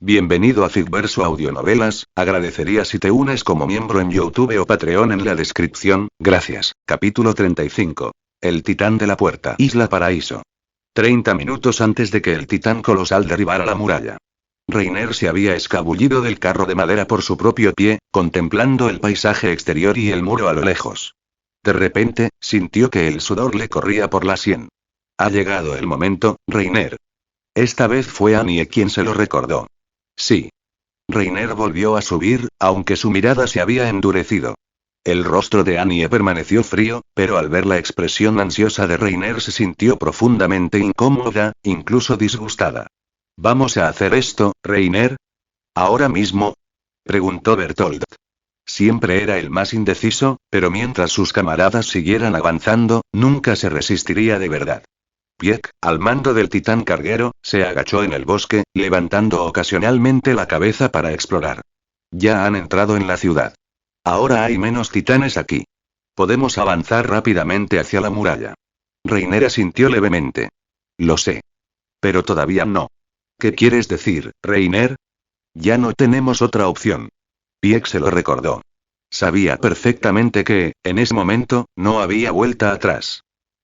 Bienvenido a Ficverso Audionovelas, agradecería si te unes como miembro en YouTube o Patreon en la descripción, gracias. Capítulo 35. El titán de la puerta. Isla Paraíso. 30 minutos antes de que el titán colosal derribara la muralla. Reiner se había escabullido del carro de madera por su propio pie, contemplando el paisaje exterior y el muro a lo lejos. De repente, sintió que el sudor le corría por la sien. Ha llegado el momento, Reiner. Esta vez fue Annie quien se lo recordó. Sí. Reiner volvió a subir, aunque su mirada se había endurecido. El rostro de Annie permaneció frío, pero al ver la expresión ansiosa de Reiner se sintió profundamente incómoda, incluso disgustada. ¿Vamos a hacer esto, Reiner? ¿Ahora mismo? Preguntó Bertolt. Siempre era el más indeciso, pero mientras sus camaradas siguieran avanzando, nunca se resistiría de verdad. Pieck, al mando del titán carguero, se agachó en el bosque, levantando ocasionalmente la cabeza para explorar. Ya han entrado en la ciudad. Ahora hay menos titanes aquí. Podemos avanzar rápidamente hacia la muralla. Reiner asintió levemente. Lo sé. Pero todavía no. ¿Qué quieres decir, Reiner? Ya no tenemos otra opción. Pieck se lo recordó. Sabía perfectamente que, en ese momento, no había vuelta atrás.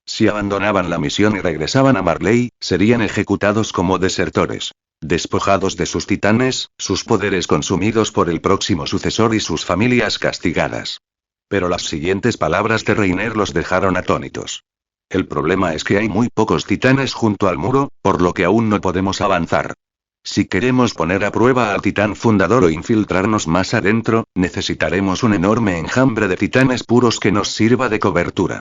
Si abandonaban la misión y regresaban a Marley, serían ejecutados como desertores. Despojados de sus titanes, sus poderes consumidos por el próximo sucesor y sus familias castigadas. Pero las siguientes palabras de Reiner los dejaron atónitos. El problema es que hay muy pocos titanes junto al muro, por lo que aún no podemos avanzar. Si queremos poner a prueba al titán fundador o infiltrarnos más adentro, necesitaremos un enorme enjambre de titanes puros que nos sirva de cobertura.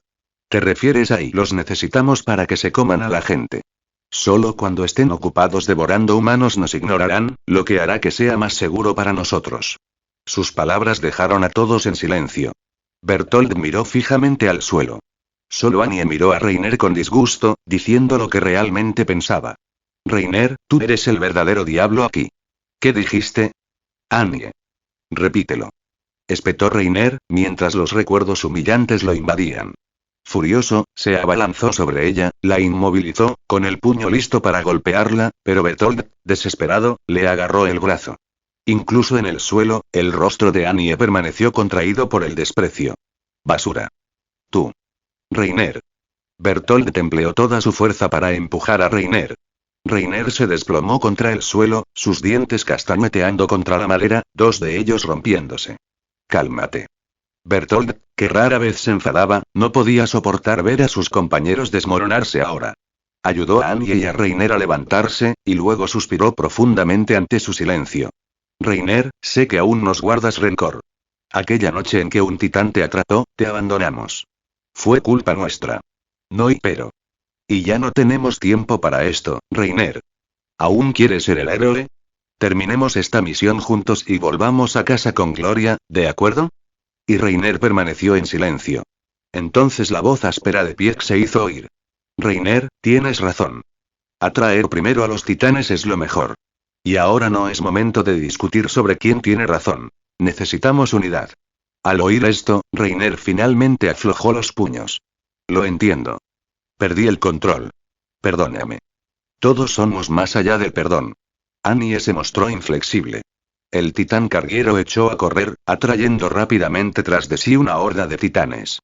¿Te refieres a y los necesitamos para que se coman a la gente? Solo cuando estén ocupados devorando humanos nos ignorarán, lo que hará que sea más seguro para nosotros. Sus palabras dejaron a todos en silencio. Bertolt miró fijamente al suelo. Solo Annie miró a Reiner con disgusto, diciendo lo que realmente pensaba. Reiner, tú eres el verdadero diablo aquí. ¿Qué dijiste? Annie. Repítelo. Espetó Reiner, mientras los recuerdos humillantes lo invadían. Furioso, se abalanzó sobre ella, la inmovilizó, con el puño listo para golpearla, pero Bertolt, desesperado, le agarró el brazo. Incluso en el suelo, el rostro de Annie permaneció contraído por el desprecio. Basura. Tú. Reiner. Bertolt empleó toda su fuerza para empujar a Reiner. Reiner se desplomó contra el suelo, sus dientes castañeteando contra la madera, dos de ellos rompiéndose. Cálmate. Bertolt, que rara vez se enfadaba, no podía soportar ver a sus compañeros desmoronarse ahora. Ayudó a Annie y a Reiner a levantarse, y luego suspiró profundamente ante su silencio. Reiner, sé que aún nos guardas rencor. Aquella noche en que un titán te atrapó, te abandonamos. Fue culpa nuestra. No y pero. Y ya no tenemos tiempo para esto, Reiner. ¿Aún quieres ser el héroe? Terminemos esta misión juntos y volvamos a casa con gloria, ¿de acuerdo? Y Reiner permaneció en silencio. Entonces la voz áspera de Pieck se hizo oír. Reiner, tienes razón. Atraer primero a los titanes es lo mejor. Y ahora no es momento de discutir sobre quién tiene razón. Necesitamos unidad. Al oír esto, Reiner finalmente aflojó los puños. Lo entiendo. Perdí el control. Perdóname. Todos somos más allá del perdón. Annie se mostró inflexible. El titán carguero echó a correr, atrayendo rápidamente tras de sí una horda de titanes.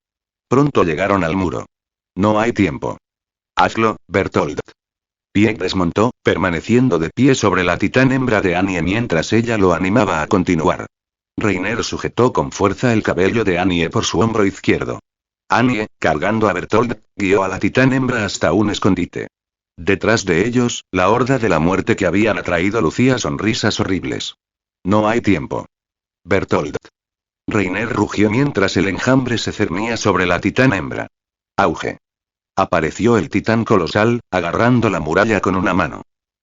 Pronto llegaron al muro. No hay tiempo. Hazlo, Bertolt. Pieck desmontó, permaneciendo de pie sobre la titán hembra de Annie mientras ella lo animaba a continuar. Reiner sujetó con fuerza el cabello de Annie por su hombro izquierdo. Annie, cargando a Bertolt, guió a la titán hembra hasta un escondite. Detrás de ellos, la horda de la muerte que habían atraído lucía sonrisas horribles. No hay tiempo. Bertolt. Reiner rugió mientras el enjambre se cernía sobre la titán hembra. Auge. Apareció el titán colosal, agarrando la muralla con una mano.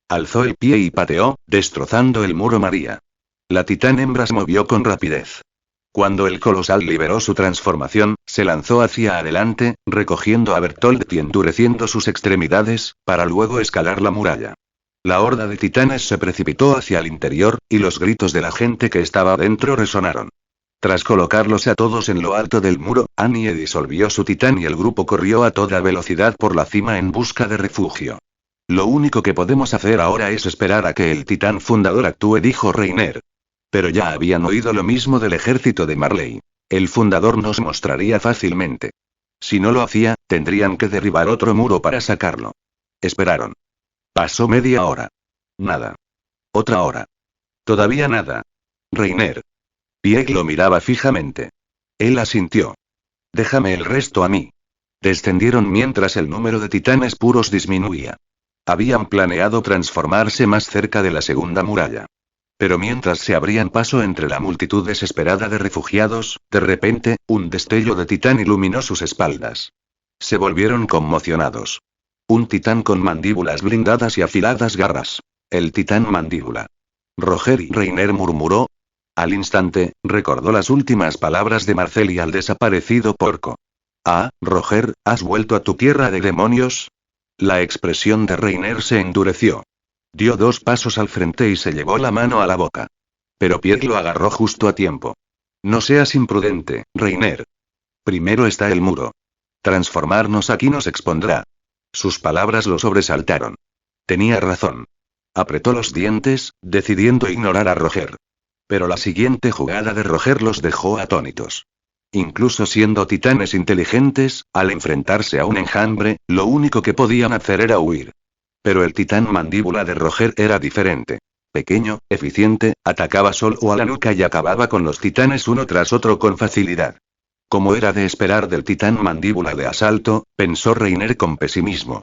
Alzó el pie y pateó, destrozando el muro María. La titán hembra se movió con rapidez. Cuando el colosal liberó su transformación, se lanzó hacia adelante, recogiendo a Bertolt y endureciendo sus extremidades, para luego escalar la muralla. La horda de titanes se precipitó hacia el interior, y los gritos de la gente que estaba dentro resonaron. Tras colocarlos a todos en lo alto del muro, Annie disolvió su titán y el grupo corrió a toda velocidad por la cima en busca de refugio. Lo único que podemos hacer ahora es esperar a que el titán fundador actúe, dijo Reiner. Pero ya habían oído lo mismo del ejército de Marley. El fundador nos mostraría fácilmente. Si no lo hacía, tendrían que derribar otro muro para sacarlo. Esperaron. Pasó media hora. Nada. Otra hora. Todavía nada. Reiner. Pieg lo miraba fijamente. Él asintió. Déjame el resto a mí. Descendieron mientras el número de titanes puros disminuía. Habían planeado transformarse más cerca de la segunda muralla. Pero mientras se abrían paso entre la multitud desesperada de refugiados, de repente, un destello de titán iluminó sus espaldas. Se volvieron conmocionados. Un titán con mandíbulas blindadas y afiladas garras. El titán mandíbula. Roger y Reiner murmuró. Al instante, recordó las últimas palabras de Marcel y al desaparecido porco. Ah, Roger, ¿has vuelto a tu tierra de demonios? La expresión de Reiner se endureció. Dio 2 pasos al frente y se llevó la mano a la boca. Pero Pieg lo agarró justo a tiempo. No seas imprudente, Reiner. Primero está el muro. Transformarnos aquí nos expondrá. Sus palabras lo sobresaltaron. Tenía razón. Apretó los dientes, decidiendo ignorar a Roger. Pero la siguiente jugada de Roger los dejó atónitos. Incluso siendo titanes inteligentes, al enfrentarse a un enjambre, lo único que podían hacer era huir. Pero el titán mandíbula de Roger era diferente. Pequeño, eficiente, atacaba solo a la nuca y acababa con los titanes uno tras otro con facilidad. Como era de esperar del titán mandíbula de asalto, pensó Reiner con pesimismo.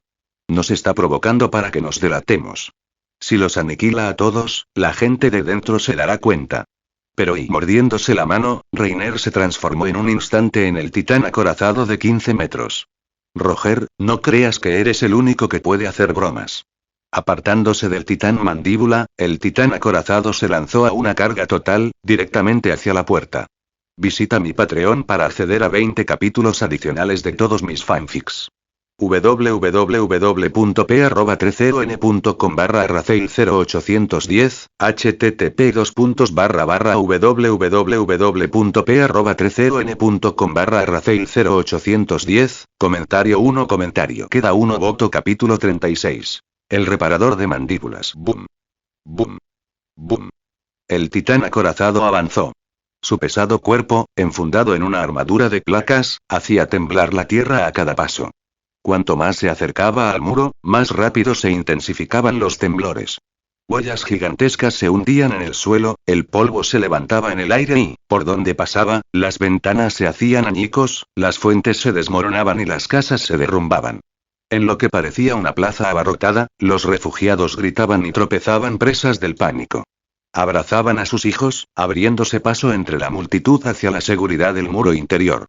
Nos está provocando para que nos delatemos. Si los aniquila a todos, la gente de dentro se dará cuenta. Pero y mordiéndose la mano, Reiner se transformó en un instante en el titán acorazado de 15 metros. Roger, no creas que eres el único que puede hacer bromas. Apartándose del titán mandíbula, el titán acorazado se lanzó a una carga total, directamente hacia la puerta. Visita mi Patreon para acceder a 20 capítulos adicionales de todos mis fanfics. www.p@30n.com/arraceil0810, http://www.p@30n.com/arraceil0810, comentario 1 comentario queda 1 voto capítulo 36. El reparador de mandíbulas. Boom. Boom. Boom. El titán acorazado avanzó. Su pesado cuerpo, enfundado en una armadura de placas, hacía temblar la tierra a cada paso. Cuanto más se acercaba al muro, más rápido se intensificaban los temblores. Huellas gigantescas se hundían en el suelo, el polvo se levantaba en el aire y, por donde pasaba, las ventanas se hacían añicos, las fuentes se desmoronaban y las casas se derrumbaban. En lo que parecía una plaza abarrotada, los refugiados gritaban y tropezaban presas del pánico. Abrazaban a sus hijos, abriéndose paso entre la multitud hacia la seguridad del muro interior.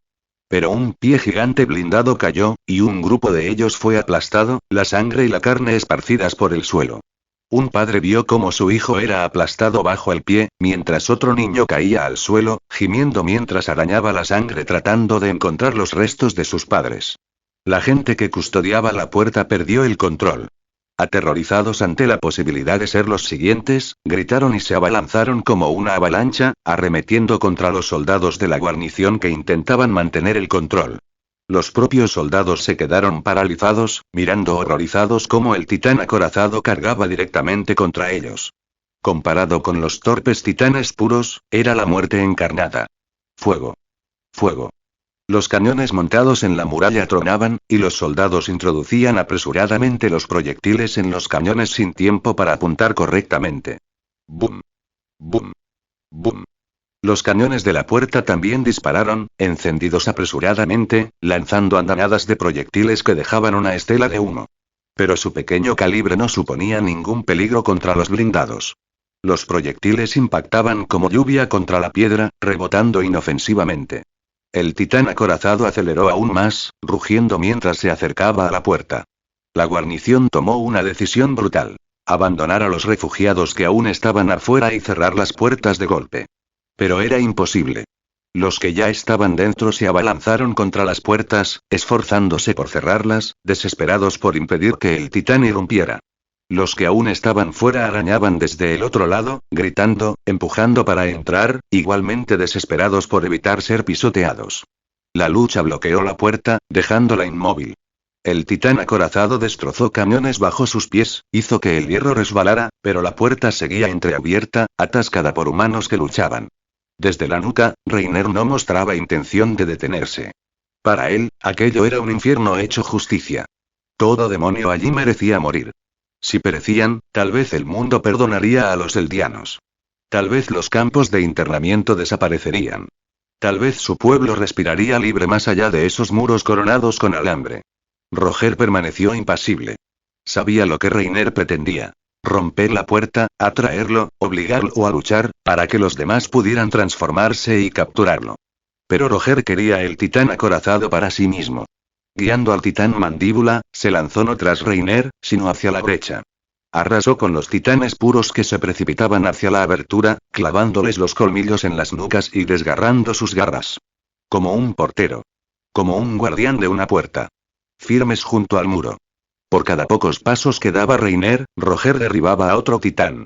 Pero un pie gigante blindado cayó, y un grupo de ellos fue aplastado, la sangre y la carne esparcidas por el suelo. Un padre vio cómo su hijo era aplastado bajo el pie, mientras otro niño caía al suelo, gimiendo mientras arañaba la sangre tratando de encontrar los restos de sus padres. La gente que custodiaba la puerta perdió el control. Aterrorizados ante la posibilidad de ser los siguientes, gritaron y se abalanzaron como una avalancha, arremetiendo contra los soldados de la guarnición que intentaban mantener el control. Los propios soldados se quedaron paralizados, mirando horrorizados cómo el titán acorazado cargaba directamente contra ellos. Comparado con los torpes titanes puros, era la muerte encarnada. Fuego. Fuego. Los cañones montados en la muralla tronaban, y los soldados introducían apresuradamente los proyectiles en los cañones sin tiempo para apuntar correctamente. ¡Bum! ¡Bum! ¡Bum! Los cañones de la puerta también dispararon, encendidos apresuradamente, lanzando andanadas de proyectiles que dejaban una estela de humo. Pero su pequeño calibre no suponía ningún peligro contra los blindados. Los proyectiles impactaban como lluvia contra la piedra, rebotando inofensivamente. El titán acorazado aceleró aún más, rugiendo mientras se acercaba a la puerta. La guarnición tomó una decisión brutal: abandonar a los refugiados que aún estaban afuera y cerrar las puertas de golpe. Pero era imposible. Los que ya estaban dentro se abalanzaron contra las puertas, esforzándose por cerrarlas, desesperados por impedir que el titán irrumpiera. Los que aún estaban fuera arañaban desde el otro lado, gritando, empujando para entrar, igualmente desesperados por evitar ser pisoteados. La lucha bloqueó la puerta, dejándola inmóvil. El titán acorazado destrozó camiones bajo sus pies, hizo que el hierro resbalara, pero la puerta seguía entreabierta, atascada por humanos que luchaban. Desde la nuca, Reiner no mostraba intención de detenerse. Para él, aquello era un infierno hecho justicia. Todo demonio allí merecía morir. Si perecían, tal vez el mundo perdonaría a los eldianos. Tal vez los campos de internamiento desaparecerían. Tal vez su pueblo respiraría libre más allá de esos muros coronados con alambre. Roger permaneció impasible. Sabía lo que Reiner pretendía. Romper la puerta, atraerlo, obligarlo a luchar, para que los demás pudieran transformarse y capturarlo. Pero Roger quería el titán acorazado para sí mismo. Guiando al titán mandíbula, se lanzó no tras Reiner, sino hacia la brecha. Arrasó con los titanes puros que se precipitaban hacia la abertura, clavándoles los colmillos en las nucas y desgarrando sus garras. Como un portero. Como un guardián de una puerta. Firmes junto al muro. Por cada pocos pasos que daba Reiner, Roger derribaba a otro titán.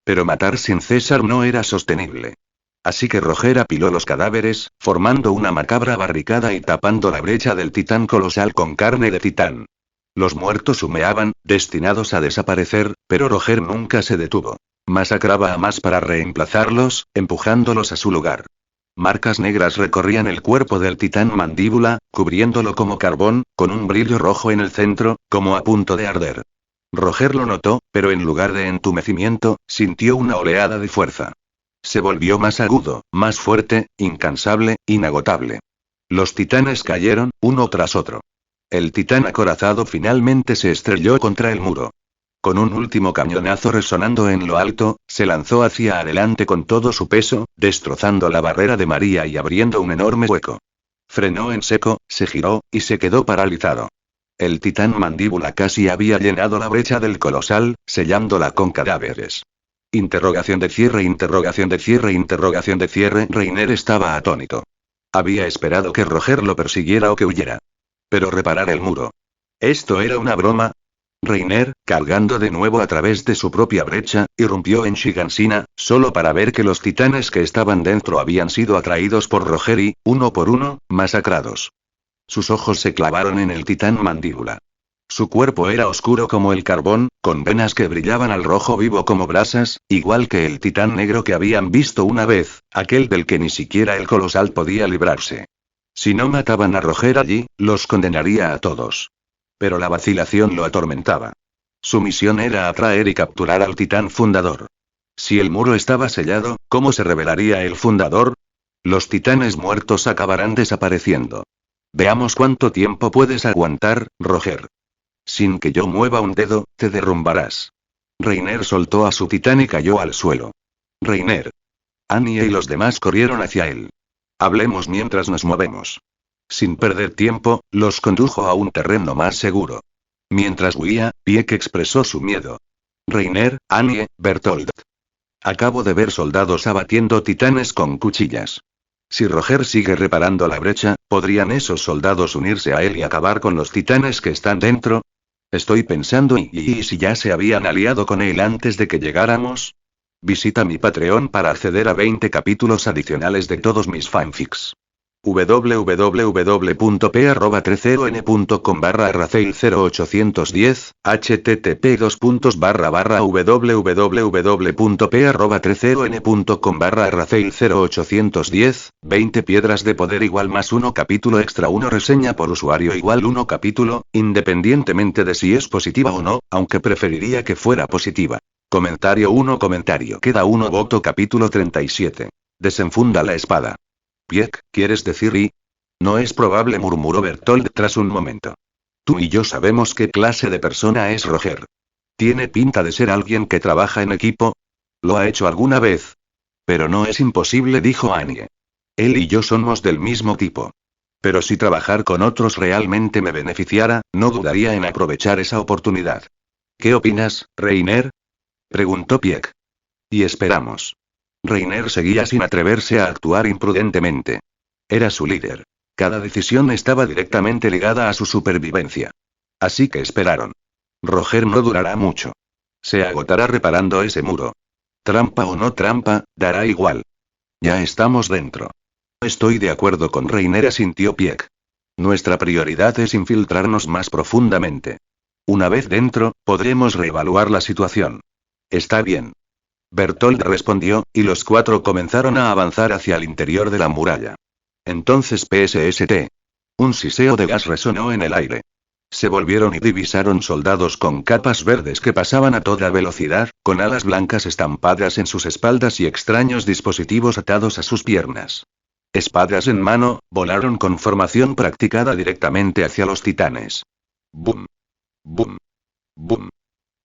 Pero matar sin cesar no era sostenible. Así que Roger apiló los cadáveres, formando una macabra barricada y tapando la brecha del titán colosal con carne de titán. Los muertos humeaban, destinados a desaparecer, pero Roger nunca se detuvo. Masacraba a más para reemplazarlos, empujándolos a su lugar. Marcas negras recorrían el cuerpo del titán mandíbula, cubriéndolo como carbón, con un brillo rojo en el centro, como a punto de arder. Roger lo notó, pero en lugar de entumecimiento, sintió una oleada de fuerza. Se volvió más agudo, más fuerte, incansable, inagotable. Los titanes cayeron, uno tras otro. El titán acorazado finalmente se estrelló contra el muro. Con un último cañonazo resonando en lo alto, se lanzó hacia adelante con todo su peso, destrozando la barrera de María y abriendo un enorme hueco. Frenó en seco, se giró, y se quedó paralizado. El titán mandíbula casi había llenado la brecha del colosal, sellándola con cadáveres. Interrogación de cierre, interrogación de cierre, interrogación de cierre. Reiner estaba atónito. Había esperado que Roger lo persiguiera o que huyera. Pero reparar el muro. ¿Esto era una broma? Reiner, cargando de nuevo a través de su propia brecha, irrumpió en Shigansina, solo para ver que los titanes que estaban dentro habían sido atraídos por Roger y, uno por uno, masacrados. Sus ojos se clavaron en el titán mandíbula. Su cuerpo era oscuro como el carbón, con venas que brillaban al rojo vivo como brasas, igual que el titán negro que habían visto una vez, aquel del que ni siquiera el colosal podía librarse. Si no mataban a Roger allí, los condenaría a todos. Pero la vacilación lo atormentaba. Su misión era atraer y capturar al titán fundador. Si el muro estaba sellado, ¿cómo se revelaría el fundador? Los titanes muertos acabarán desapareciendo. Veamos cuánto tiempo puedes aguantar, Roger. Sin que yo mueva un dedo, te derrumbarás. Reiner soltó a su titán y cayó al suelo. Reiner. Annie y los demás corrieron hacia él. Hablemos mientras nos movemos. Sin perder tiempo, los condujo a un terreno más seguro. Mientras huía, Pieck expresó su miedo. Reiner, Annie, Bertold. Acabo de ver soldados abatiendo titanes con cuchillas. Si Roger sigue reparando la brecha, ¿podrían esos soldados unirse a él y acabar con los titanes que están dentro? Estoy pensando y si ya se habían aliado con él antes de que llegáramos. Visita mi Patreon para acceder a 20 capítulos adicionales de todos mis fanfics. www.p@30n.com/arraceil0810, http://www.p@30n.com/arraceil0810, 20 piedras de poder igual más 1 capítulo extra 1 reseña por usuario igual 1 capítulo, independientemente de si es positiva o no, aunque preferiría que fuera positiva. Comentario 1 comentario queda 1 voto capítulo 37. Desenfunda la espada. Pieck, ¿quieres decir y? No es probable, murmuró Bertold tras un momento. Tú y yo sabemos qué clase de persona es Roger. ¿Tiene pinta de ser alguien que trabaja en equipo? ¿Lo ha hecho alguna vez? Pero no es imposible, dijo Annie. Él y yo somos del mismo tipo. Pero si trabajar con otros realmente me beneficiara, no dudaría en aprovechar esa oportunidad. ¿Qué opinas, Reiner? Preguntó Pieck. Y esperamos. Reiner seguía sin atreverse a actuar imprudentemente. Era su líder. Cada decisión estaba directamente ligada a su supervivencia. Así que esperaron. Roger no durará mucho. Se agotará reparando ese muro. Trampa o no trampa, dará igual. Ya estamos dentro. Estoy de acuerdo con Reiner, asintió Pieck. Nuestra prioridad es infiltrarnos más profundamente. Una vez dentro, podremos reevaluar la situación. Está bien. Bertold respondió, y los cuatro comenzaron a avanzar hacia el interior de la muralla. Entonces PSST. Un siseo de gas resonó en el aire. Se volvieron y divisaron soldados con capas verdes que pasaban a toda velocidad, con alas blancas estampadas en sus espaldas y extraños dispositivos atados a sus piernas. Espadas en mano, volaron con formación practicada directamente hacia los titanes. ¡Bum! ¡Bum! ¡Bum!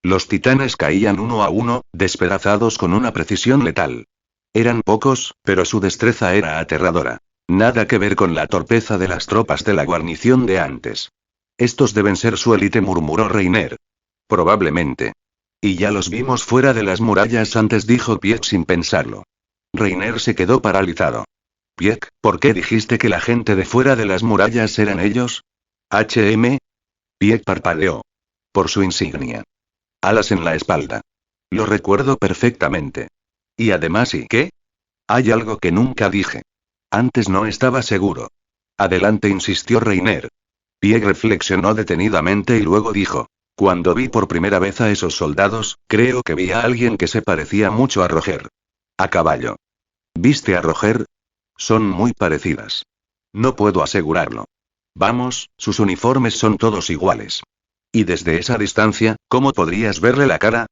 Los titanes caían uno a uno, despedazados con una precisión letal. Eran pocos, pero su destreza era aterradora. Nada que ver con la torpeza de las tropas de la guarnición de antes. Estos deben ser su élite, murmuró Reiner. Probablemente. Y ya los vimos fuera de las murallas antes, dijo Pieck sin pensarlo. Reiner se quedó paralizado. Pieck, ¿por qué dijiste que la gente de fuera de las murallas eran ellos? HM. Pieck parpadeó. Por su insignia. Alas en la espalda. Lo recuerdo perfectamente. Y además, ¿y qué? Hay algo que nunca dije. Antes no estaba seguro. Adelante, insistió Reiner. Pieck reflexionó detenidamente y luego dijo. Cuando vi por primera vez a esos soldados, creo que vi a alguien que se parecía mucho a Roger. A caballo. ¿Viste a Roger? Son muy parecidas. No puedo asegurarlo. Vamos, sus uniformes son todos iguales. Y desde esa distancia, ¿cómo podrías verle la cara?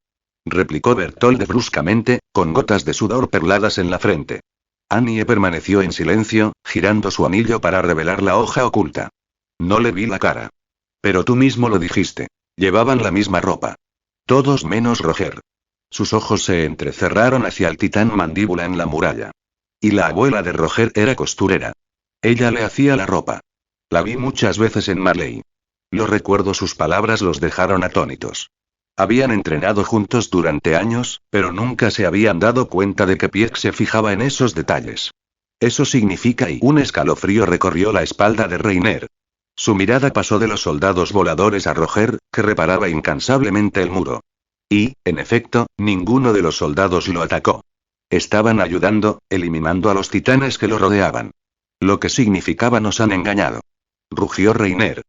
Replicó Bertold bruscamente, con gotas de sudor perladas en la frente. Annie permaneció en silencio, girando su anillo para revelar la hoja oculta. No le vi la cara. Pero tú mismo lo dijiste. Llevaban la misma ropa. Todos menos Roger. Sus ojos se entrecerraron hacia el titán mandíbula en la muralla. Y la abuela de Roger era costurera. Ella le hacía la ropa. La vi muchas veces en Marley. Lo recuerdo, sus palabras los dejaron atónitos. Habían entrenado juntos durante años, pero nunca se habían dado cuenta de que Pieck se fijaba en esos detalles. Eso significa, y un escalofrío recorrió la espalda de Reiner. Su mirada pasó de los soldados voladores a Roger, que reparaba incansablemente el muro. Y, en efecto, ninguno de los soldados lo atacó. Estaban ayudando, eliminando a los titanes que lo rodeaban. Lo que significaba: nos han engañado. Rugió Reiner.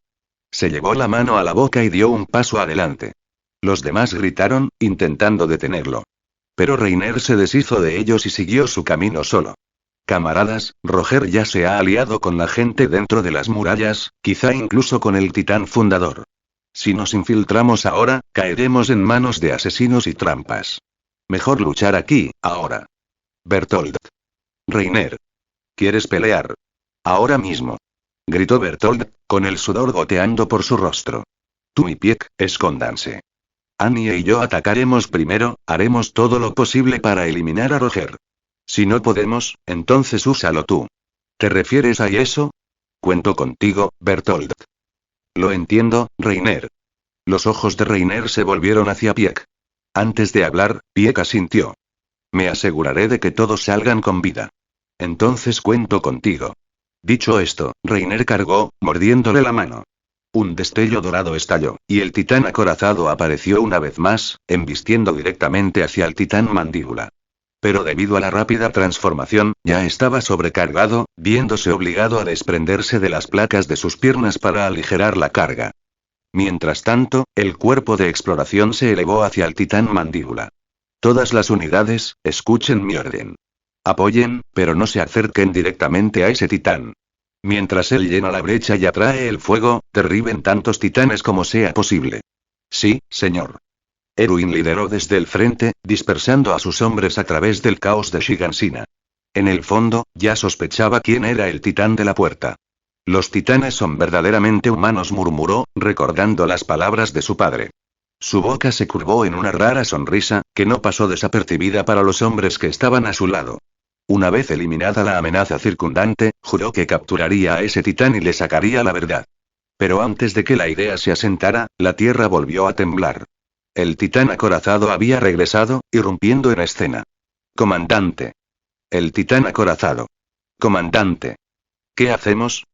Se llevó la mano a la boca y dio un paso adelante. Los demás gritaron, intentando detenerlo. Pero Reiner se deshizo de ellos y siguió su camino solo. Camaradas, Roger ya se ha aliado con la gente dentro de las murallas, quizá incluso con el titán fundador. Si nos infiltramos ahora, caeremos en manos de asesinos y trampas. Mejor luchar aquí, ahora. Bertold. Reiner. ¿Quieres pelear? Ahora mismo. Gritó Bertold, con el sudor goteando por su rostro. Tú y Pieck, escóndanse. Annie y yo atacaremos primero, haremos todo lo posible para eliminar a Roger. Si no podemos, entonces úsalo tú. ¿Te refieres a eso? Cuento contigo, Bertold. Lo entiendo, Reiner. Los ojos de Reiner se volvieron hacia Pieck. Antes de hablar, Pieck asintió. Me aseguraré de que todos salgan con vida. Entonces cuento contigo. Dicho esto, Reiner cargó, mordiéndole la mano. Un destello dorado estalló, y el titán acorazado apareció una vez más, embistiendo directamente hacia el titán mandíbula. Pero debido a la rápida transformación, ya estaba sobrecargado, viéndose obligado a desprenderse de las placas de sus piernas para aligerar la carga. Mientras tanto, el cuerpo de exploración se elevó hacia el titán mandíbula. Todas las unidades, escuchen mi orden. Apoyen, pero no se acerquen directamente a ese titán. Mientras él llena la brecha y atrae el fuego, derriben tantos titanes como sea posible. Sí, señor. Erwin lideró desde el frente, dispersando a sus hombres a través del caos de Shigansina. En el fondo, ya sospechaba quién era el titán de la puerta. Los titanes son verdaderamente humanos, murmuró, recordando las palabras de su padre. Su boca se curvó en una rara sonrisa, que no pasó desapercibida para los hombres que estaban a su lado. Una vez eliminada la amenaza circundante, juró que capturaría a ese titán y le sacaría la verdad. Pero antes de que la idea se asentara, la tierra volvió a temblar. El titán acorazado había regresado, irrumpiendo en escena. Comandante. El titán acorazado. Comandante. ¿Qué hacemos?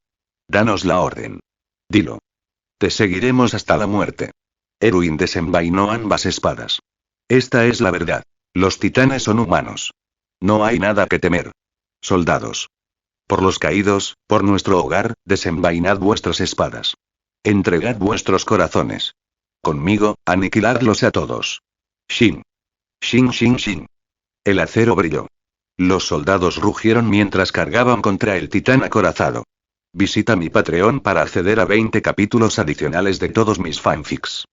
Danos la orden. Dilo. Te seguiremos hasta la muerte. Erwin desenvainó ambas espadas. Esta es la verdad. Los titanes son humanos. No hay nada que temer. Soldados. Por los caídos, por nuestro hogar, desenvainad vuestras espadas. Entregad vuestros corazones. Conmigo, aniquiladlos a todos. Shin. Shin shin shin. El acero brilló. Los soldados rugieron mientras cargaban contra el titán acorazado. Visita mi Patreon para acceder a 20 capítulos adicionales de todos mis fanfics.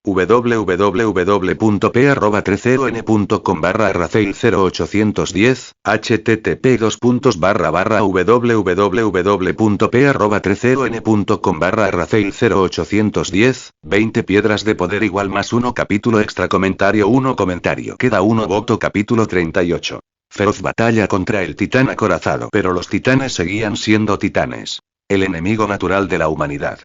www.p@30n.com/arraceil0810, http://www.p@30n.com/arraceil0810, 20 piedras de poder igual más 1 capítulo extra comentario 1 comentario queda 1 voto capítulo 38. Feroz batalla contra el titán acorazado. Pero los titanes seguían siendo titanes. El enemigo natural de la humanidad.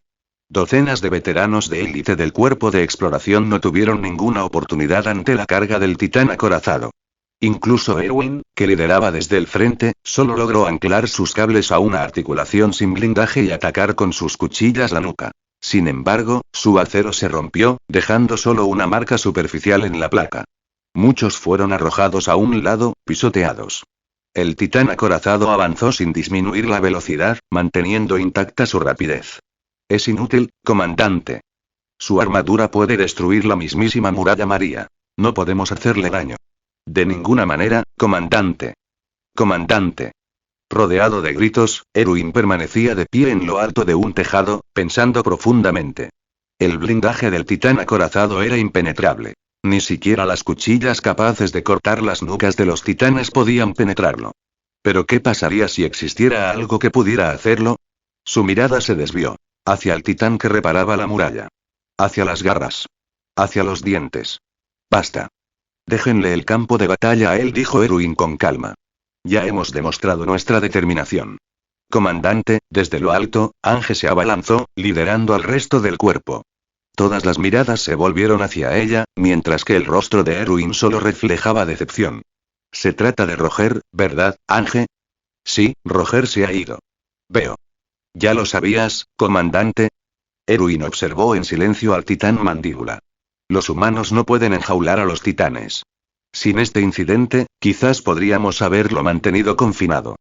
Docenas de veteranos de élite del cuerpo de exploración no tuvieron ninguna oportunidad ante la carga del titán acorazado. Incluso Erwin, que lideraba desde el frente, solo logró anclar sus cables a una articulación sin blindaje y atacar con sus cuchillas la nuca. Sin embargo, su acero se rompió, dejando solo una marca superficial en la placa. Muchos fueron arrojados a un lado, pisoteados. El titán acorazado avanzó sin disminuir la velocidad, manteniendo intacta su rapidez. Es inútil, comandante. Su armadura puede destruir la mismísima muralla María. No podemos hacerle daño. De ninguna manera, comandante. Comandante. Rodeado de gritos, Erwin permanecía de pie en lo alto de un tejado, pensando profundamente. El blindaje del titán acorazado era impenetrable. Ni siquiera las cuchillas capaces de cortar las nucas de los titanes podían penetrarlo. ¿Pero qué pasaría si existiera algo que pudiera hacerlo? Su mirada se desvió. Hacia el titán que reparaba la muralla. Hacia las garras. Hacia los dientes. Basta. Déjenle el campo de batalla a él, dijo Erwin con calma. Ya hemos demostrado nuestra determinación. Comandante, desde lo alto, Ange se abalanzó, liderando al resto del cuerpo. Todas las miradas se volvieron hacia ella, mientras que el rostro de Erwin solo reflejaba decepción. Se trata de Roger, ¿verdad, Ange? Sí, Roger se ha ido. Veo. ¿Ya lo sabías, comandante? Erwin observó en silencio al titán mandíbula. Los humanos no pueden enjaular a los titanes. Sin este incidente, quizás podríamos haberlo mantenido confinado.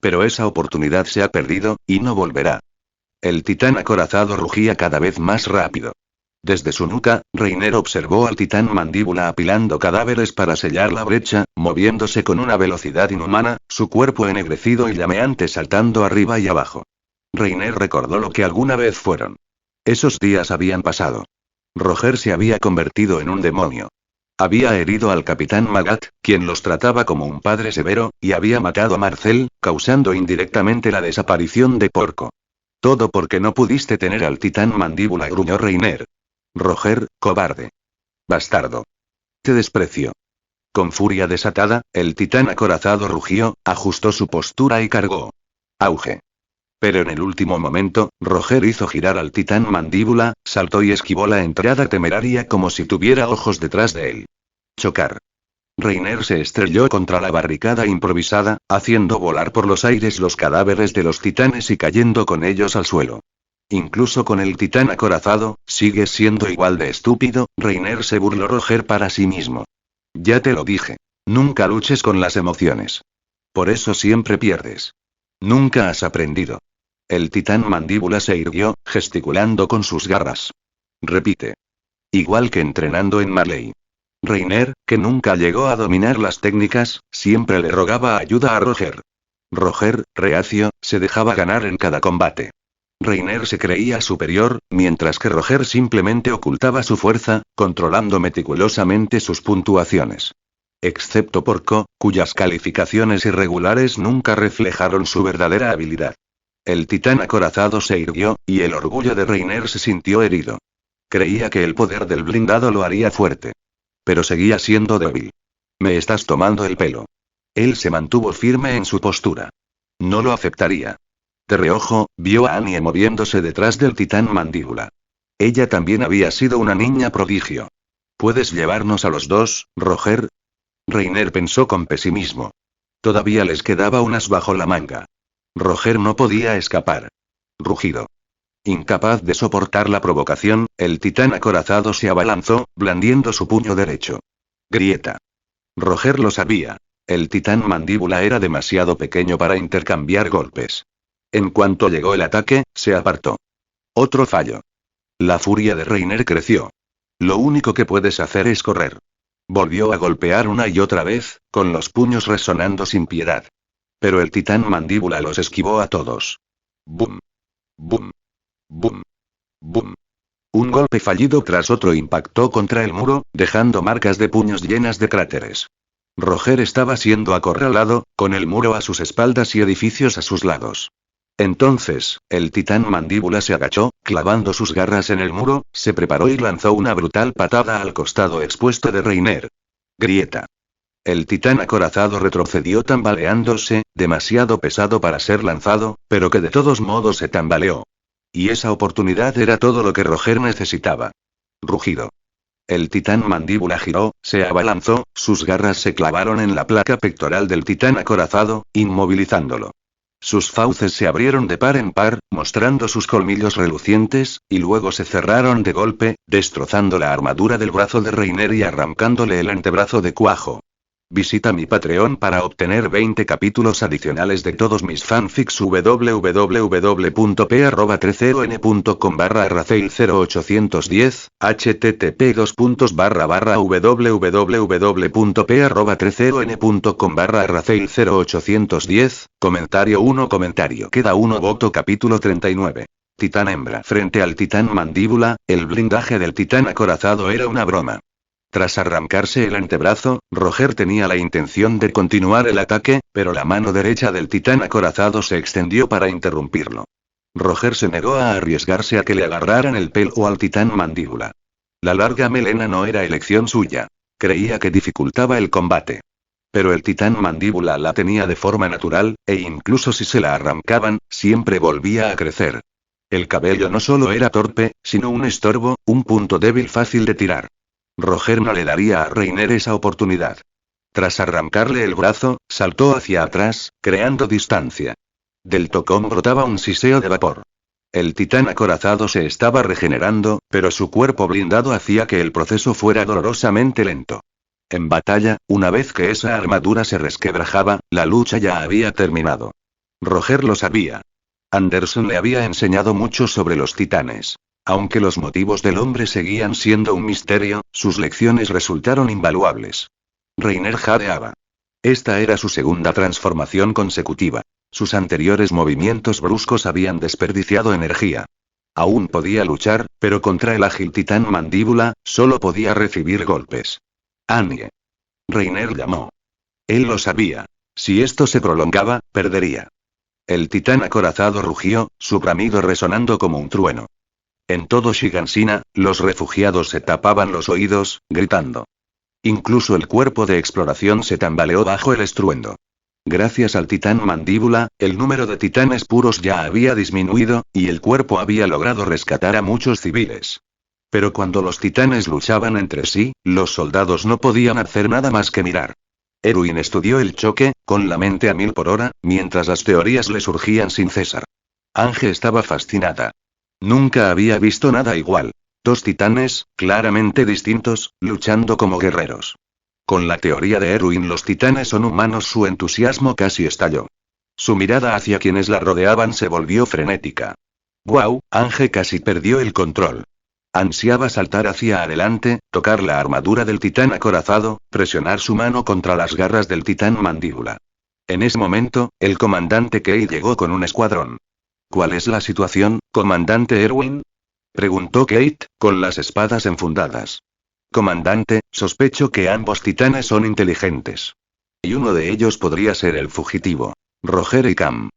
Pero esa oportunidad se ha perdido, y no volverá. El titán acorazado rugía cada vez más rápido. Desde su nuca, Reiner observó al titán mandíbula apilando cadáveres para sellar la brecha, moviéndose con una velocidad inhumana, su cuerpo ennegrecido y llameante saltando arriba y abajo. Reiner recordó lo que alguna vez fueron. Esos días habían pasado. Roger se había convertido en un demonio. Había herido al capitán Magat, quien los trataba como un padre severo, y había matado a Marcel, causando indirectamente la desaparición de Porco. Todo porque no pudiste tener al titán mandíbula, gruñó Reiner. Roger, cobarde. Bastardo. Te desprecio. Con furia desatada, el titán acorazado rugió, ajustó su postura y cargó. Auge. Pero en el último momento, Roger hizo girar al titán mandíbula, saltó y esquivó la entrada temeraria como si tuviera ojos detrás de él. Chocar. Reiner se estrelló contra la barricada improvisada, haciendo volar por los aires los cadáveres de los titanes y cayendo con ellos al suelo. Incluso con el titán acorazado, sigues siendo igual de estúpido, Reiner se burló Roger para sí mismo. Ya te lo dije. Nunca luches con las emociones. Por eso siempre pierdes. Nunca has aprendido. El titán mandíbula se irguió, gesticulando con sus garras. Repite. Igual que entrenando en Marley. Reiner, que nunca llegó a dominar las técnicas, siempre le rogaba ayuda a Roger. Roger, reacio, se dejaba ganar en cada combate. Reiner se creía superior, mientras que Roger simplemente ocultaba su fuerza, controlando meticulosamente sus puntuaciones. Excepto Porco, cuyas calificaciones irregulares nunca reflejaron su verdadera habilidad. El titán acorazado se irguió, y el orgullo de Reiner se sintió herido. Creía que el poder del blindado lo haría fuerte. Pero seguía siendo débil. Me estás tomando el pelo. Él se mantuvo firme en su postura. No lo aceptaría. De reojo, vio a Annie moviéndose detrás del titán mandíbula. Ella también había sido una niña prodigio. ¿Puedes llevarnos a los dos, Roger? Reiner pensó con pesimismo. Todavía les quedaba un as bajo la manga. Roger no podía escapar. Rugido. Incapaz de soportar la provocación, el titán acorazado se abalanzó, blandiendo su puño derecho. Grieta. Roger lo sabía. El titán mandíbula era demasiado pequeño para intercambiar golpes. En cuanto llegó el ataque, se apartó. Otro fallo. La furia de Reiner creció. Lo único que puedes hacer es correr. Volvió a golpear una y otra vez, con los puños resonando sin piedad. Pero el titán mandíbula los esquivó a todos. ¡Bum! ¡Bum! ¡Bum! ¡Bum! Un golpe fallido tras otro impactó contra el muro, dejando marcas de puños llenas de cráteres. Roger estaba siendo acorralado, con el muro a sus espaldas y edificios a sus lados. Entonces, el titán mandíbula se agachó, clavando sus garras en el muro, se preparó y lanzó una brutal patada al costado expuesto de Reiner. Grieta. El titán acorazado retrocedió tambaleándose, demasiado pesado para ser lanzado, pero que de todos modos se tambaleó. Y esa oportunidad era todo lo que Roger necesitaba. Rugido. El titán mandíbula giró, se abalanzó, sus garras se clavaron en la placa pectoral del titán acorazado, inmovilizándolo. Sus fauces se abrieron de par en par, mostrando sus colmillos relucientes, y luego se cerraron de golpe, destrozando la armadura del brazo de Reiner y arrancándole el antebrazo de cuajo. Visita mi Patreon para obtener 20 capítulos adicionales de todos mis fanfics www.p@30n.com/arraceil0810, http://www.p@30n.com/arraceil0810, comentario 1 comentario queda 1 voto capítulo 39. Titán hembra. Frente al titán mandíbula, el blindaje del titán acorazado era una broma. Tras arrancarse el antebrazo, Roger tenía la intención de continuar el ataque, pero la mano derecha del titán acorazado se extendió para interrumpirlo. Roger se negó a arriesgarse a que le agarraran el pelo al titán mandíbula. La larga melena no era elección suya. Creía que dificultaba el combate. Pero el titán mandíbula la tenía de forma natural, e incluso si se la arrancaban, siempre volvía a crecer. El cabello no solo era torpe, sino un estorbo, un punto débil fácil de tirar. Roger no le daría a Reiner esa oportunidad. Tras arrancarle el brazo, saltó hacia atrás, creando distancia. Del tocón brotaba un siseo de vapor. El titán acorazado se estaba regenerando, pero su cuerpo blindado hacía que el proceso fuera dolorosamente lento. En batalla, una vez que esa armadura se resquebrajaba, la lucha ya había terminado. Roger lo sabía. Anderson le había enseñado mucho sobre los titanes. Aunque los motivos del hombre seguían siendo un misterio, sus lecciones resultaron invaluables. Reiner jadeaba. Esta era su segunda transformación consecutiva. Sus anteriores movimientos bruscos habían desperdiciado energía. Aún podía luchar, pero contra el ágil titán mandíbula, solo podía recibir golpes. Anie. Reiner llamó. Él lo sabía. Si esto se prolongaba, perdería. El titán acorazado rugió, su bramido resonando como un trueno. En todo Shiganshina, los refugiados se tapaban los oídos, gritando. Incluso el cuerpo de exploración se tambaleó bajo el estruendo. Gracias al titán mandíbula, el número de titanes puros ya había disminuido, y el cuerpo había logrado rescatar a muchos civiles. Pero cuando los titanes luchaban entre sí, los soldados no podían hacer nada más que mirar. Erwin estudió el choque, con la mente a 1000 por hora, mientras las teorías le surgían sin cesar. Ange estaba fascinada. Nunca había visto nada igual. Dos titanes, claramente distintos, luchando como guerreros. Con la teoría de Erwin los titanes son humanos, su entusiasmo casi estalló. Su mirada hacia quienes la rodeaban se volvió frenética. ¡Guau! Ange casi perdió el control. Ansiaba saltar hacia adelante, tocar la armadura del titán acorazado, presionar su mano contra las garras del titán mandíbula. En ese momento, el comandante Kate llegó con un escuadrón. ¿Cuál es la situación, comandante Erwin? Preguntó Kate, con las espadas enfundadas. Comandante, sospecho que ambos titanes son inteligentes. Y uno de ellos podría ser el fugitivo. Roger y Cam.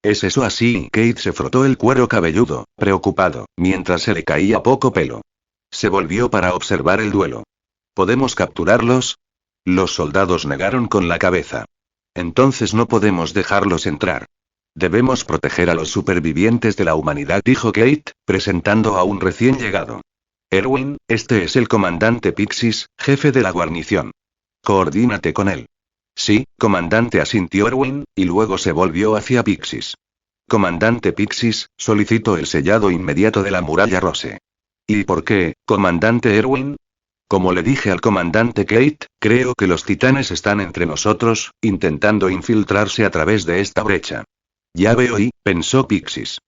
¿Es eso así? Kate se frotó el cuero cabelludo, preocupado, mientras se le caía poco pelo. Se volvió para observar el duelo. ¿Podemos capturarlos? Los soldados negaron con la cabeza. Entonces no podemos dejarlos entrar. Debemos proteger a los supervivientes de la humanidad, dijo Kate, presentando a un recién llegado. Erwin, este es el comandante Pixis, jefe de la guarnición. Coordínate con él. Sí, comandante, asintió Erwin, y luego se volvió hacia Pixis. Comandante Pixis, solicito el sellado inmediato de la muralla Rose. ¿Y por qué, comandante Erwin? Como le dije al comandante Kate, creo que los titanes están entre nosotros, intentando infiltrarse a través de esta brecha. Ya veo pensó Pixis.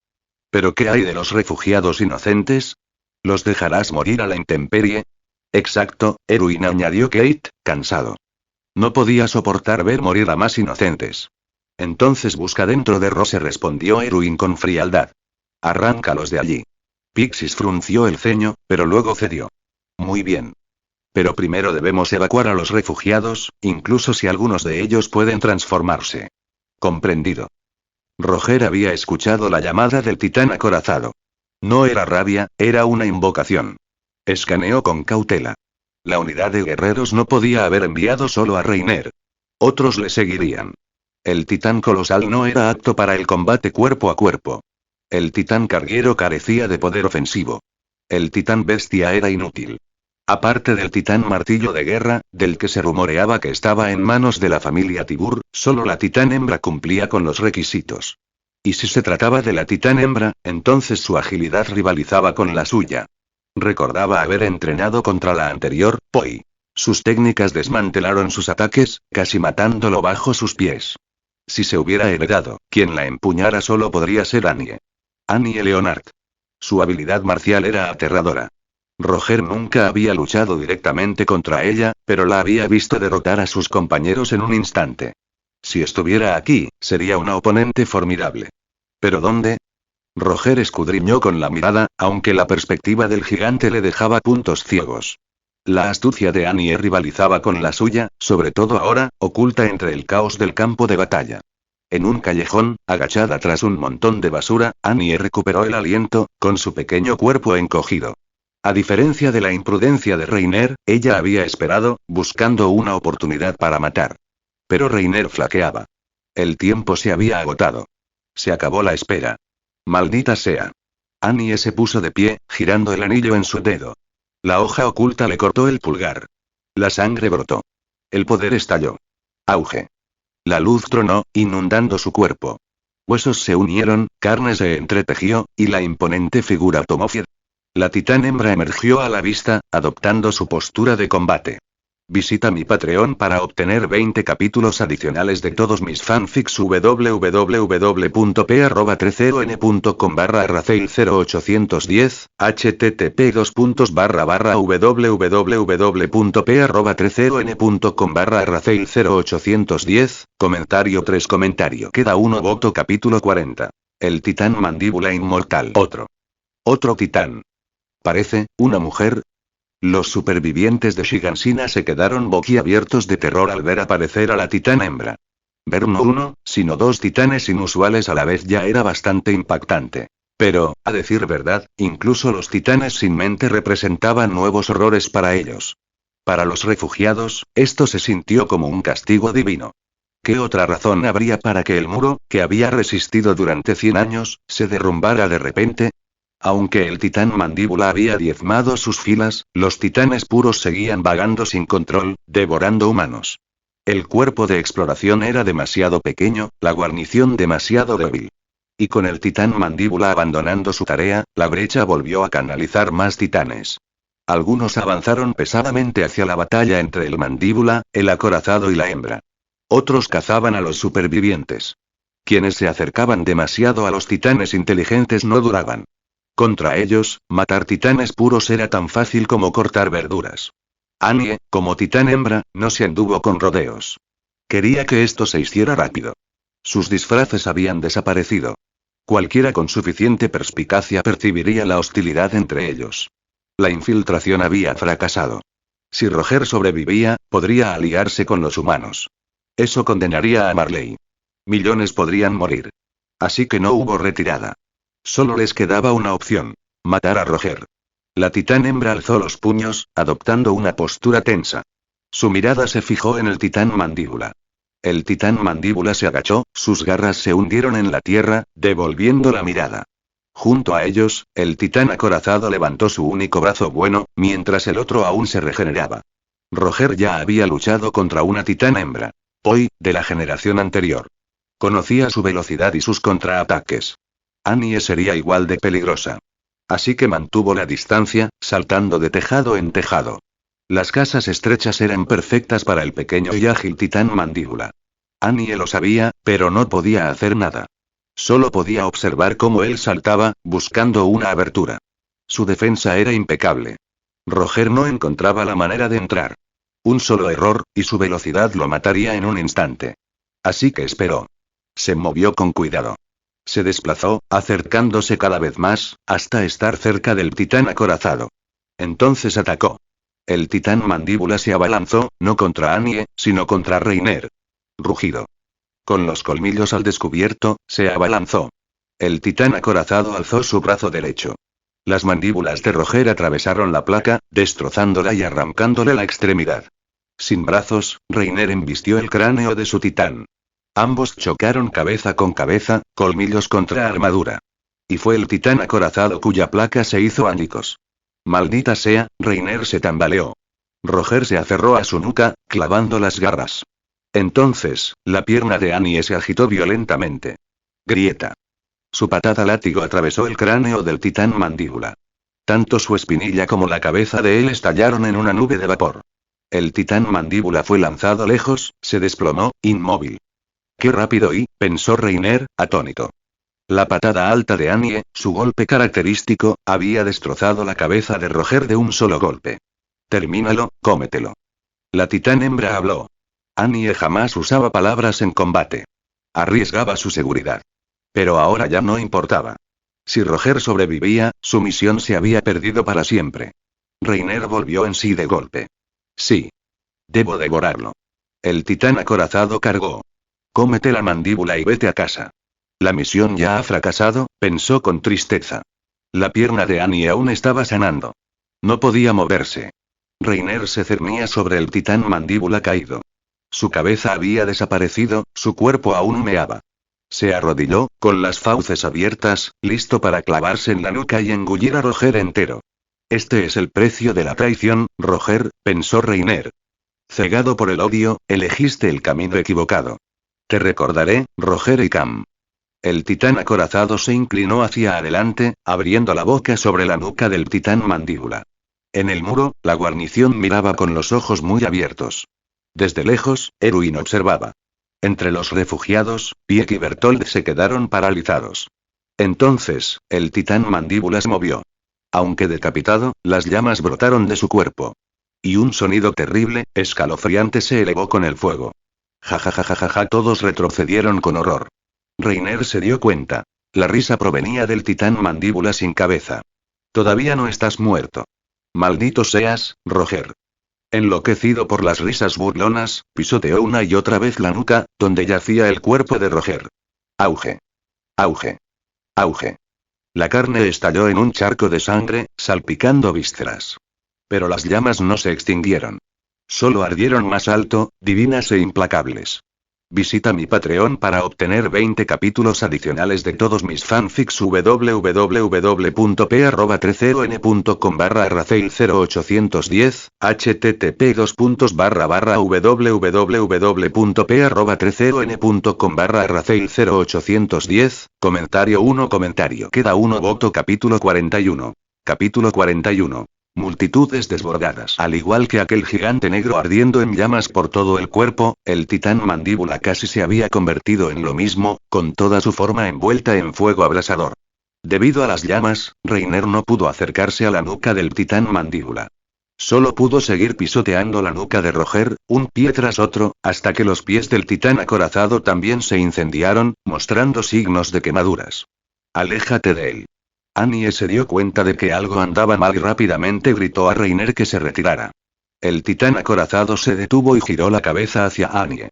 ¿Pero qué hay de los refugiados inocentes? ¿Los dejarás morir a la intemperie? Exacto, Erwin, añadió Kate, cansado. No podía soportar ver morir a más inocentes. Entonces busca dentro de Rose, respondió Erwin con frialdad. Arráncalos de allí. Pixis frunció el ceño, pero luego cedió. Muy bien. Pero primero debemos evacuar a los refugiados, incluso si algunos de ellos pueden transformarse. Comprendido. Roger había escuchado la llamada del titán acorazado. No era rabia, era una invocación. Escaneó con cautela. La unidad de guerreros no podía haber enviado solo a Reiner. Otros le seguirían. El titán colosal no era apto para el combate cuerpo a cuerpo. El titán carguero carecía de poder ofensivo. El titán bestia era inútil. Aparte del titán martillo de guerra, del que se rumoreaba que estaba en manos de la familia Tibur, solo la titán hembra cumplía con los requisitos. Y si se trataba de la titán hembra, entonces su agilidad rivalizaba con la suya. Recordaba haber entrenado contra la anterior, Poi. Sus técnicas desmantelaron sus ataques, casi matándolo bajo sus pies. Si se hubiera heredado, quien la empuñara solo podría ser Annie. Annie Leonard. Su habilidad marcial era aterradora. Roger nunca había luchado directamente contra ella, pero la había visto derrotar a sus compañeros en un instante. Si estuviera aquí, sería una oponente formidable. ¿Pero dónde? Roger escudriñó con la mirada, aunque la perspectiva del gigante le dejaba puntos ciegos. La astucia de Annie rivalizaba con la suya, sobre todo ahora, oculta entre el caos del campo de batalla. En un callejón, agachada tras un montón de basura, Annie recuperó el aliento, con su pequeño cuerpo encogido. A diferencia de la imprudencia de Reiner, ella había esperado, buscando una oportunidad para matar. Pero Reiner flaqueaba. El tiempo se había agotado. Se acabó la espera. Maldita sea. Annie se puso de pie, girando el anillo en su dedo. La hoja oculta le cortó el pulgar. La sangre brotó. El poder estalló. Auge. La luz tronó, inundando su cuerpo. Huesos se unieron, carne se entretejió, y la imponente figura tomó forma. La titán hembra emergió a la vista, adoptando su postura de combate. Visita mi Patreon para obtener 20 capítulos adicionales de todos mis fanfics. www.p@30n.com/arraceil0810, http://www.p@30n.com/arraceil0810, comentario 3 comentario. Queda uno voto. Capítulo 40. El titán mandíbula inmortal. Otro titán. Parece, una mujer. Los supervivientes de Shigansina se quedaron boquiabiertos de terror al ver aparecer a la titán hembra. Ver no uno, sino dos titanes inusuales a la vez ya era bastante impactante. Pero, a decir verdad, incluso los titanes sin mente representaban nuevos horrores para ellos. Para los refugiados, esto se sintió como un castigo divino. ¿Qué otra razón habría para que el muro, que había resistido durante 100 años, se derrumbara de repente? Aunque el titán mandíbula había diezmado sus filas, los titanes puros seguían vagando sin control, devorando humanos. El cuerpo de exploración era demasiado pequeño, la guarnición demasiado débil. Y con el titán mandíbula abandonando su tarea, la brecha volvió a canalizar más titanes. Algunos avanzaron pesadamente hacia la batalla entre el mandíbula, el acorazado y la hembra. Otros cazaban a los supervivientes. Quienes se acercaban demasiado a los titanes inteligentes no duraban. Contra ellos, matar titanes puros era tan fácil como cortar verduras. Annie, como titán hembra, no se anduvo con rodeos. Quería que esto se hiciera rápido. Sus disfraces habían desaparecido. Cualquiera con suficiente perspicacia percibiría la hostilidad entre ellos. La infiltración había fracasado. Si Roger sobrevivía, podría aliarse con los humanos. Eso condenaría a Marley. Millones podrían morir. Así que no hubo retirada. Solo les quedaba una opción: matar a Roger. La titán hembra alzó los puños, adoptando una postura tensa. Su mirada se fijó en el titán mandíbula. El titán mandíbula se agachó, sus garras se hundieron en la tierra, devolviendo la mirada. Junto a ellos, el titán acorazado levantó su único brazo bueno, mientras el otro aún se regeneraba. Roger ya había luchado contra una titán hembra. Poi, de la generación anterior. Conocía su velocidad y sus contraataques. Annie sería igual de peligrosa. Así que mantuvo la distancia, saltando de tejado en tejado. Las casas estrechas eran perfectas para el pequeño y ágil titán mandíbula. Annie lo sabía, pero no podía hacer nada. Solo podía observar cómo él saltaba, buscando una abertura. Su defensa era impecable. Roger no encontraba la manera de entrar. Un solo error, y su velocidad lo mataría en un instante. Así que esperó. Se movió con cuidado. Se desplazó, acercándose cada vez más, hasta estar cerca del titán acorazado. Entonces atacó. El titán mandíbula se abalanzó, no contra Annie, sino contra Reiner. Rugido. Con los colmillos al descubierto, se abalanzó. El titán acorazado alzó su brazo derecho. Las mandíbulas de Roger atravesaron la placa, destrozándola y arrancándole la extremidad. Sin brazos, Reiner embistió el cráneo de su titán. Ambos chocaron cabeza con cabeza, colmillos contra armadura. Y fue el titán acorazado cuya placa se hizo añicos. Maldita sea, Reiner se tambaleó. Roger se aferró a su nuca, clavando las garras. Entonces, la pierna de Annie se agitó violentamente. Grieta. Su patada látigo atravesó el cráneo del titán mandíbula. Tanto su espinilla como la cabeza de él estallaron en una nube de vapor. El titán mandíbula fue lanzado lejos, se desplomó, inmóvil. ¡Qué rápido! Pensó Reiner, atónito. La patada alta de Annie, su golpe característico, había destrozado la cabeza de Roger de un solo golpe. Termínalo, cómetelo. La titán hembra habló. Annie jamás usaba palabras en combate. Arriesgaba su seguridad. Pero ahora ya no importaba. Si Roger sobrevivía, su misión se había perdido para siempre. Reiner volvió en sí de golpe. Sí. Debo devorarlo. El titán acorazado cargó. Cómete la mandíbula y vete a casa. La misión ya ha fracasado, pensó con tristeza. La pierna de Annie aún estaba sanando. No podía moverse. Reiner se cernía sobre el titán mandíbula caído. Su cabeza había desaparecido, su cuerpo aún humeaba. Se arrodilló, con las fauces abiertas, listo para clavarse en la nuca y engullir a Roger entero. Este es el precio de la traición, Roger, pensó Reiner. Cegado por el odio, elegiste el camino equivocado. Te recordaré, Roger y Cam. El titán acorazado se inclinó hacia adelante, abriendo la boca sobre la nuca del titán mandíbula. En el muro, la guarnición miraba con los ojos muy abiertos. Desde lejos, Erwin observaba. Entre los refugiados, Pieck y Bertold se quedaron paralizados. Entonces, el titán mandíbula se movió. Aunque decapitado, las llamas brotaron de su cuerpo. Y un sonido terrible, escalofriante se elevó con el fuego. Ja, todos retrocedieron con horror. Reiner se dio cuenta. La risa provenía del titán mandíbula sin cabeza. Todavía no estás muerto. Maldito seas, Roger. Enloquecido por las risas burlonas, pisoteó una y otra vez la nuca, donde yacía el cuerpo de Roger. Auge. Auge. Auge. La carne estalló en un charco de sangre, salpicando vísceras. Pero las llamas no se extinguieron. Solo ardieron más alto, divinas e implacables. Visita mi Patreon para obtener 20 capítulos adicionales de todos mis fanfics www.p@30n.com/arraceil0810, http://www.p@30n.com/arraceil0810, comentario 1 comentario queda 1 voto capítulo 41. Capítulo 41. Multitudes desbordadas. Al igual que aquel gigante negro ardiendo en llamas por todo el cuerpo, el titán mandíbula casi se había convertido en lo mismo, con toda su forma envuelta en fuego abrasador. Debido a las llamas, Reiner no pudo acercarse a la nuca del titán mandíbula. Solo pudo seguir pisoteando la nuca de Roger, un pie tras otro, hasta que los pies del titán acorazado también se incendiaron, mostrando signos de quemaduras. Aléjate de él. Annie se dio cuenta de que algo andaba mal y rápidamente gritó a Reiner que se retirara. El titán acorazado se detuvo y giró la cabeza hacia Annie.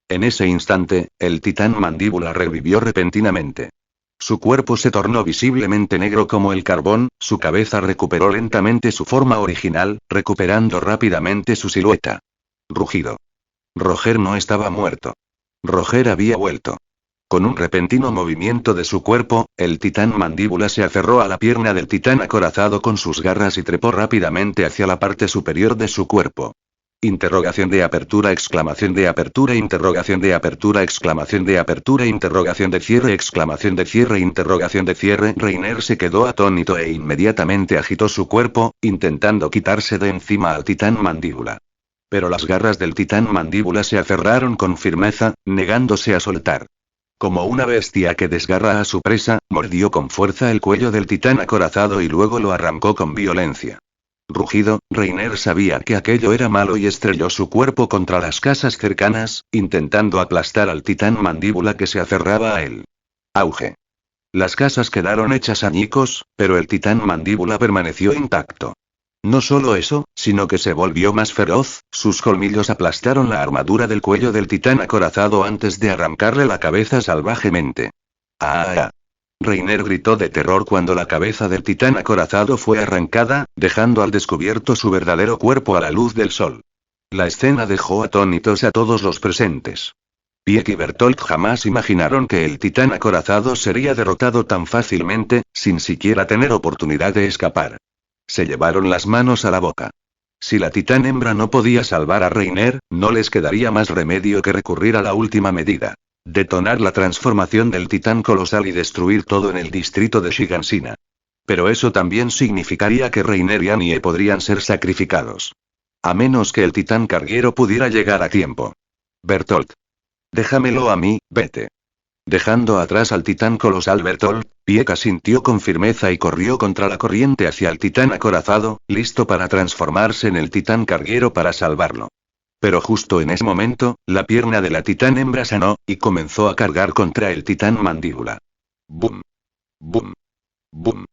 En ese instante, el titán mandíbula revivió repentinamente. Su cuerpo se tornó visiblemente negro como el carbón, su cabeza recuperó lentamente su forma original, recuperando rápidamente su silueta. Rugido. Roger no estaba muerto. Roger había vuelto. Con un repentino movimiento de su cuerpo, el titán mandíbula se aferró a la pierna del titán acorazado con sus garras y trepó rápidamente hacia la parte superior de su cuerpo. interrogación de apertura, exclamación de apertura, interrogación de apertura, exclamación de apertura, interrogación de cierre, exclamación de cierre, interrogación de cierre. Reiner se quedó atónito e inmediatamente agitó su cuerpo, intentando quitarse de encima al titán mandíbula. Pero las garras del titán mandíbula se aferraron con firmeza, negándose a soltar. Como una bestia que desgarra a su presa, mordió con fuerza el cuello del titán acorazado y luego lo arrancó con violencia. Rugido, Reiner sabía que aquello era malo y estrelló su cuerpo contra las casas cercanas, intentando aplastar al titán mandíbula que se aferraba a él. Auge. Las casas quedaron hechas añicos, pero el titán mandíbula permaneció intacto. No solo eso, sino que se volvió más feroz, sus colmillos aplastaron la armadura del cuello del titán acorazado antes de arrancarle la cabeza salvajemente. ¡Ah! Reiner gritó de terror cuando la cabeza del titán acorazado fue arrancada, dejando al descubierto su verdadero cuerpo a la luz del sol. La escena dejó atónitos a todos los presentes. Pieck y Bertolt jamás imaginaron que el titán acorazado sería derrotado tan fácilmente, sin siquiera tener oportunidad de escapar. Se llevaron las manos a la boca. Si la titán hembra no podía salvar a Reiner, no les quedaría más remedio que recurrir a la última medida. Detonar la transformación del titán colosal y destruir todo en el distrito de Shigansina. Pero eso también significaría que Reiner y Annie podrían ser sacrificados. A menos que el titán carguero pudiera llegar a tiempo. Bertolt. Déjamelo a mí, vete. Dejando atrás al titán colosal Bertolt, Pieck asintió con firmeza y corrió contra la corriente hacia el titán acorazado, listo para transformarse en el titán carguero para salvarlo. Pero justo en ese momento, la pierna de la titán hembra sanó, y comenzó a cargar contra el titán mandíbula. ¡Bum! ¡Bum! ¡Bum!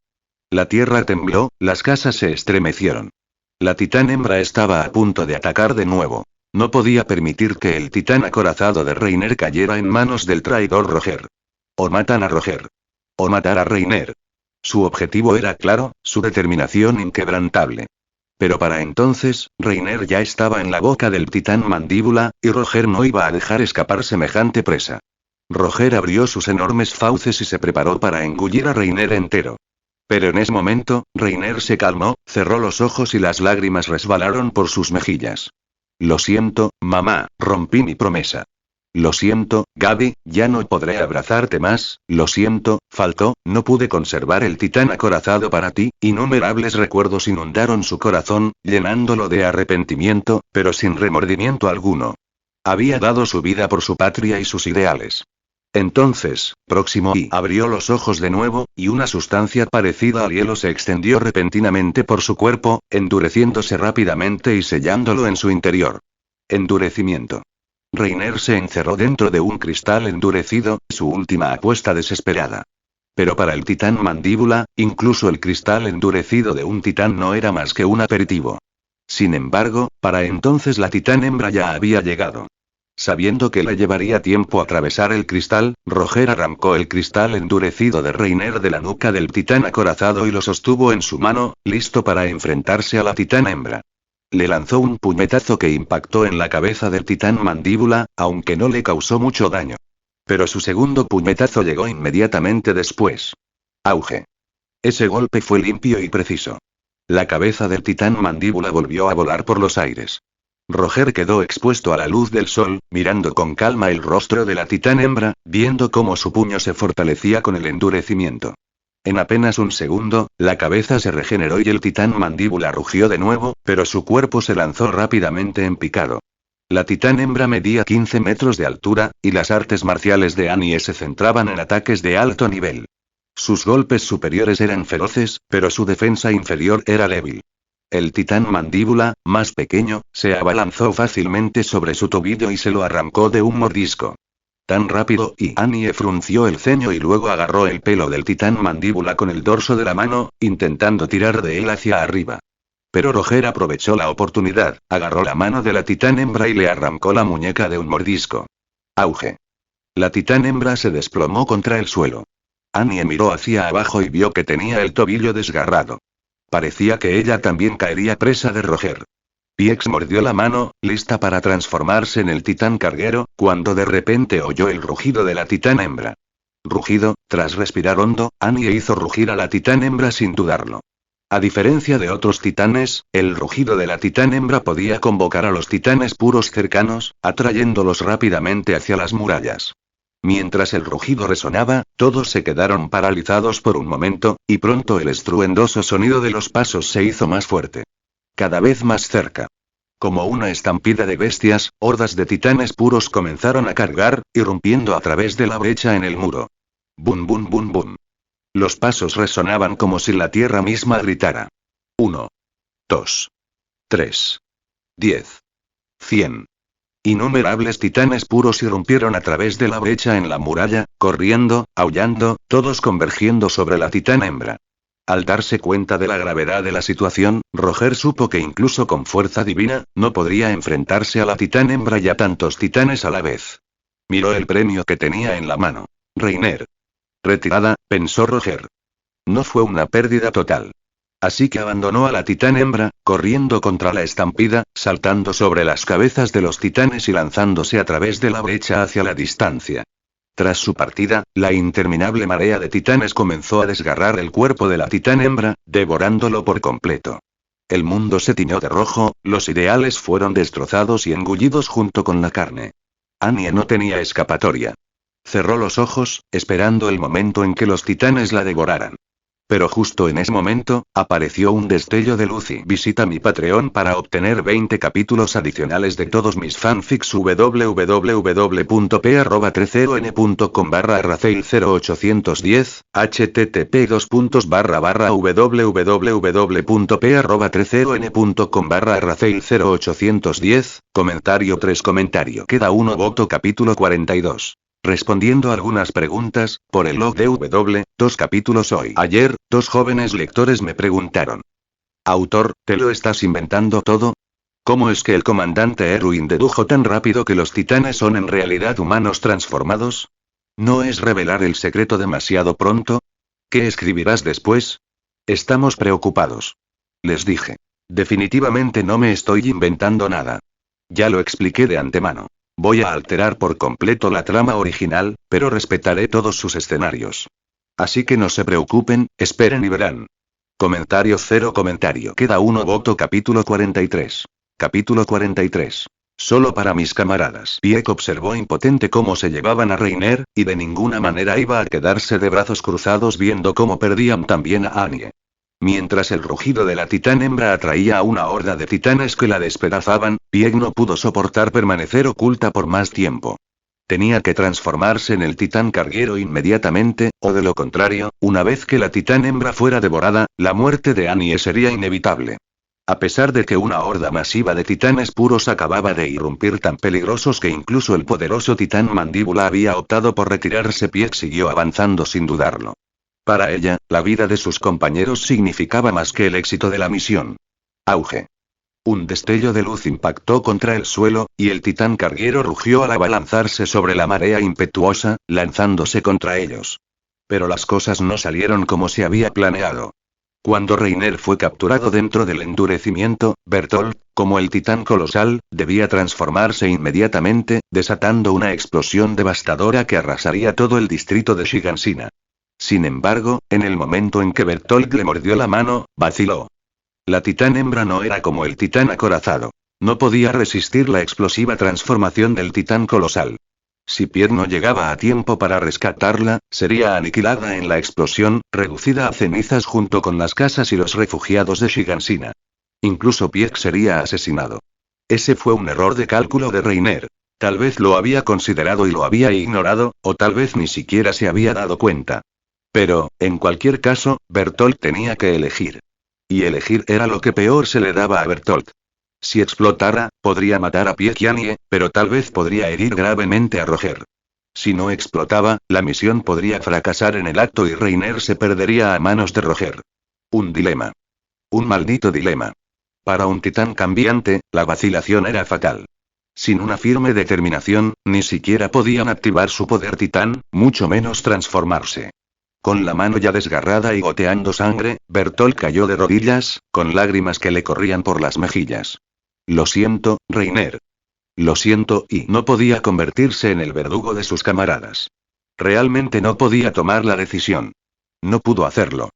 La tierra tembló, las casas se estremecieron. La titán hembra estaba a punto de atacar de nuevo. No podía permitir que el titán acorazado de Reiner cayera en manos del traidor Roger. O matan a Roger. O matar a Reiner. Su objetivo era claro, su determinación inquebrantable. Pero para entonces, Reiner ya estaba en la boca del titán mandíbula, y Roger no iba a dejar escapar semejante presa. Roger abrió sus enormes fauces y se preparó para engullir a Reiner entero. Pero en ese momento, Reiner se calmó, cerró los ojos y las lágrimas resbalaron por sus mejillas. Lo siento, mamá, rompí mi promesa. Lo siento, Gaby, ya no podré abrazarte más, lo siento, faltó, no pude conservar el titán acorazado para ti. Innumerables recuerdos inundaron su corazón, llenándolo de arrepentimiento, pero sin remordimiento alguno. Había dado su vida por su patria y sus ideales. Entonces, próximo y abrió los ojos de nuevo, y una sustancia parecida al hielo se extendió repentinamente por su cuerpo, endureciéndose rápidamente y sellándolo en su interior. Endurecimiento. Reiner se encerró dentro de un cristal endurecido, su última apuesta desesperada. Pero para el titán mandíbula, incluso el cristal endurecido de un titán no era más que un aperitivo. Sin embargo, para entonces la titán hembra ya había llegado. Sabiendo que le llevaría tiempo atravesar el cristal, Roger arrancó el cristal endurecido de Reiner de la nuca del titán acorazado y lo sostuvo en su mano, listo para enfrentarse a la titán hembra. Le lanzó un puñetazo que impactó en la cabeza del titán mandíbula, aunque no le causó mucho daño. Pero su segundo puñetazo llegó inmediatamente después. Auge. Ese golpe fue limpio y preciso. La cabeza del titán mandíbula volvió a volar por los aires. Roger quedó expuesto a la luz del sol, mirando con calma el rostro de la titán hembra, viendo cómo su puño se fortalecía con el endurecimiento. En apenas un segundo, la cabeza se regeneró y el titán mandíbula rugió de nuevo, pero su cuerpo se lanzó rápidamente en picado. La titán hembra medía 15 metros de altura, y las artes marciales de Annie se centraban en ataques de alto nivel. Sus golpes superiores eran feroces, pero su defensa inferior era débil. El titán mandíbula, más pequeño, se abalanzó fácilmente sobre su tobillo y se lo arrancó de un mordisco. Tan rápido, y Annie frunció el ceño y luego agarró el pelo del titán mandíbula con el dorso de la mano, intentando tirar de él hacia arriba. Pero Roger aprovechó la oportunidad, agarró la mano de la titán hembra y le arrancó la muñeca de un mordisco. Auge. La titán hembra se desplomó contra el suelo. Annie miró hacia abajo y vio que tenía el tobillo desgarrado. Parecía que ella también caería presa de Roger. Pieck mordió la mano, lista para transformarse en el titán carguero, cuando de repente oyó el rugido de la titán hembra. Rugido, tras respirar hondo, Annie hizo rugir a la titán hembra sin dudarlo. A diferencia de otros titanes, el rugido de la titán hembra podía convocar a los titanes puros cercanos, atrayéndolos rápidamente hacia las murallas. Mientras el rugido resonaba, todos se quedaron paralizados por un momento, y pronto el estruendoso sonido de los pasos se hizo más fuerte. Cada vez más cerca. Como una estampida de bestias, hordas de titanes puros comenzaron a cargar, irrumpiendo a través de la brecha en el muro. Bum bum bum bum. Los pasos resonaban como si la tierra misma gritara. 1. 2. 3. 10. 100. Innumerables titanes puros irrumpieron a través de la brecha en la muralla, corriendo, aullando, todos convergiendo sobre la titán hembra. Al darse cuenta de la gravedad de la situación, Roger supo que incluso con fuerza divina, no podría enfrentarse a la titán hembra y a tantos titanes a la vez. Miró el premio que tenía en la mano. Reiner. Retirada, pensó Roger. No fue una pérdida total. Así que abandonó a la titán hembra, corriendo contra la estampida, saltando sobre las cabezas de los titanes y lanzándose a través de la brecha hacia la distancia. Tras su partida, la interminable marea de titanes comenzó a desgarrar el cuerpo de la titán hembra, devorándolo por completo. El mundo se tiñó de rojo, los ideales fueron destrozados y engullidos junto con la carne. Annie no tenía escapatoria. Cerró los ojos, esperando el momento en que los titanes la devoraran. Pero justo en ese momento, apareció un destello de luz y visita mi Patreon para obtener 20 capítulos adicionales de todos mis fanfics www.p30n.com/arraceil0810, http://www.p30n.com/arraceil0810, comentario 3 comentario queda 1 voto capítulo 42. Respondiendo algunas preguntas, por el log de W2 capítulos hoy. Ayer, 2 jóvenes lectores me preguntaron. Autor, ¿te lo estás inventando todo? ¿Cómo es que el comandante Erwin dedujo tan rápido que los titanes son en realidad humanos transformados? ¿No es revelar el secreto demasiado pronto? ¿Qué escribirás después? Estamos preocupados. Les dije. Definitivamente no me estoy inventando nada. Ya lo expliqué de antemano. Voy a alterar por completo la trama original, pero respetaré todos sus escenarios. Así que no se preocupen, esperen y verán. Comentario 0 comentario queda 1 voto capítulo 43. Capítulo 43. Solo para mis camaradas. Pieck observó impotente cómo se llevaban a Reiner, y de ninguna manera iba a quedarse de brazos cruzados viendo cómo perdían también a Annie. Mientras el rugido de la titán hembra atraía a una horda de titanes que la despedazaban, Pieck no pudo soportar permanecer oculta por más tiempo. Tenía que transformarse en el titán carguero inmediatamente, o de lo contrario, una vez que la titán hembra fuera devorada, la muerte de Annie sería inevitable. A pesar de que una horda masiva de titanes puros acababa de irrumpir tan peligrosos que incluso el poderoso titán mandíbula había optado por retirarse, Pieck siguió avanzando sin dudarlo. Para ella, la vida de sus compañeros significaba más que el éxito de la misión. Auge. Un destello de luz impactó contra el suelo, y el titán carguero rugió al abalanzarse sobre la marea impetuosa, lanzándose contra ellos. Pero las cosas no salieron como se había planeado. Cuando Reiner fue capturado dentro del endurecimiento, Bertolt, como el titán colosal, debía transformarse inmediatamente, desatando una explosión devastadora que arrasaría todo el distrito de Shigansina. Sin embargo, en el momento en que Bertolt le mordió la mano, vaciló. La titán hembra no era como el titán acorazado. No podía resistir la explosiva transformación del titán colosal. Si Pieck no llegaba a tiempo para rescatarla, sería aniquilada en la explosión, reducida a cenizas junto con las casas y los refugiados de Shigansina. Incluso Pieck sería asesinado. Ese fue un error de cálculo de Reiner. Tal vez lo había considerado y lo había ignorado, o tal vez ni siquiera se había dado cuenta. Pero, en cualquier caso, Bertolt tenía que elegir. Y elegir era lo que peor se le daba a Bertolt. Si explotara, podría matar a Pieck y Annie, pero tal vez podría herir gravemente a Roger. Si no explotaba, la misión podría fracasar en el acto y Reiner se perdería a manos de Roger. Un dilema. Un maldito dilema. Para un titán cambiante, la vacilación era fatal. Sin una firme determinación, ni siquiera podían activar su poder titán, mucho menos transformarse. Con la mano ya desgarrada y goteando sangre, Bertolt cayó de rodillas, con lágrimas que le corrían por las mejillas. Lo siento, Reiner. Lo siento, y no podía convertirse en el verdugo de sus camaradas. Realmente no podía tomar la decisión. No pudo hacerlo.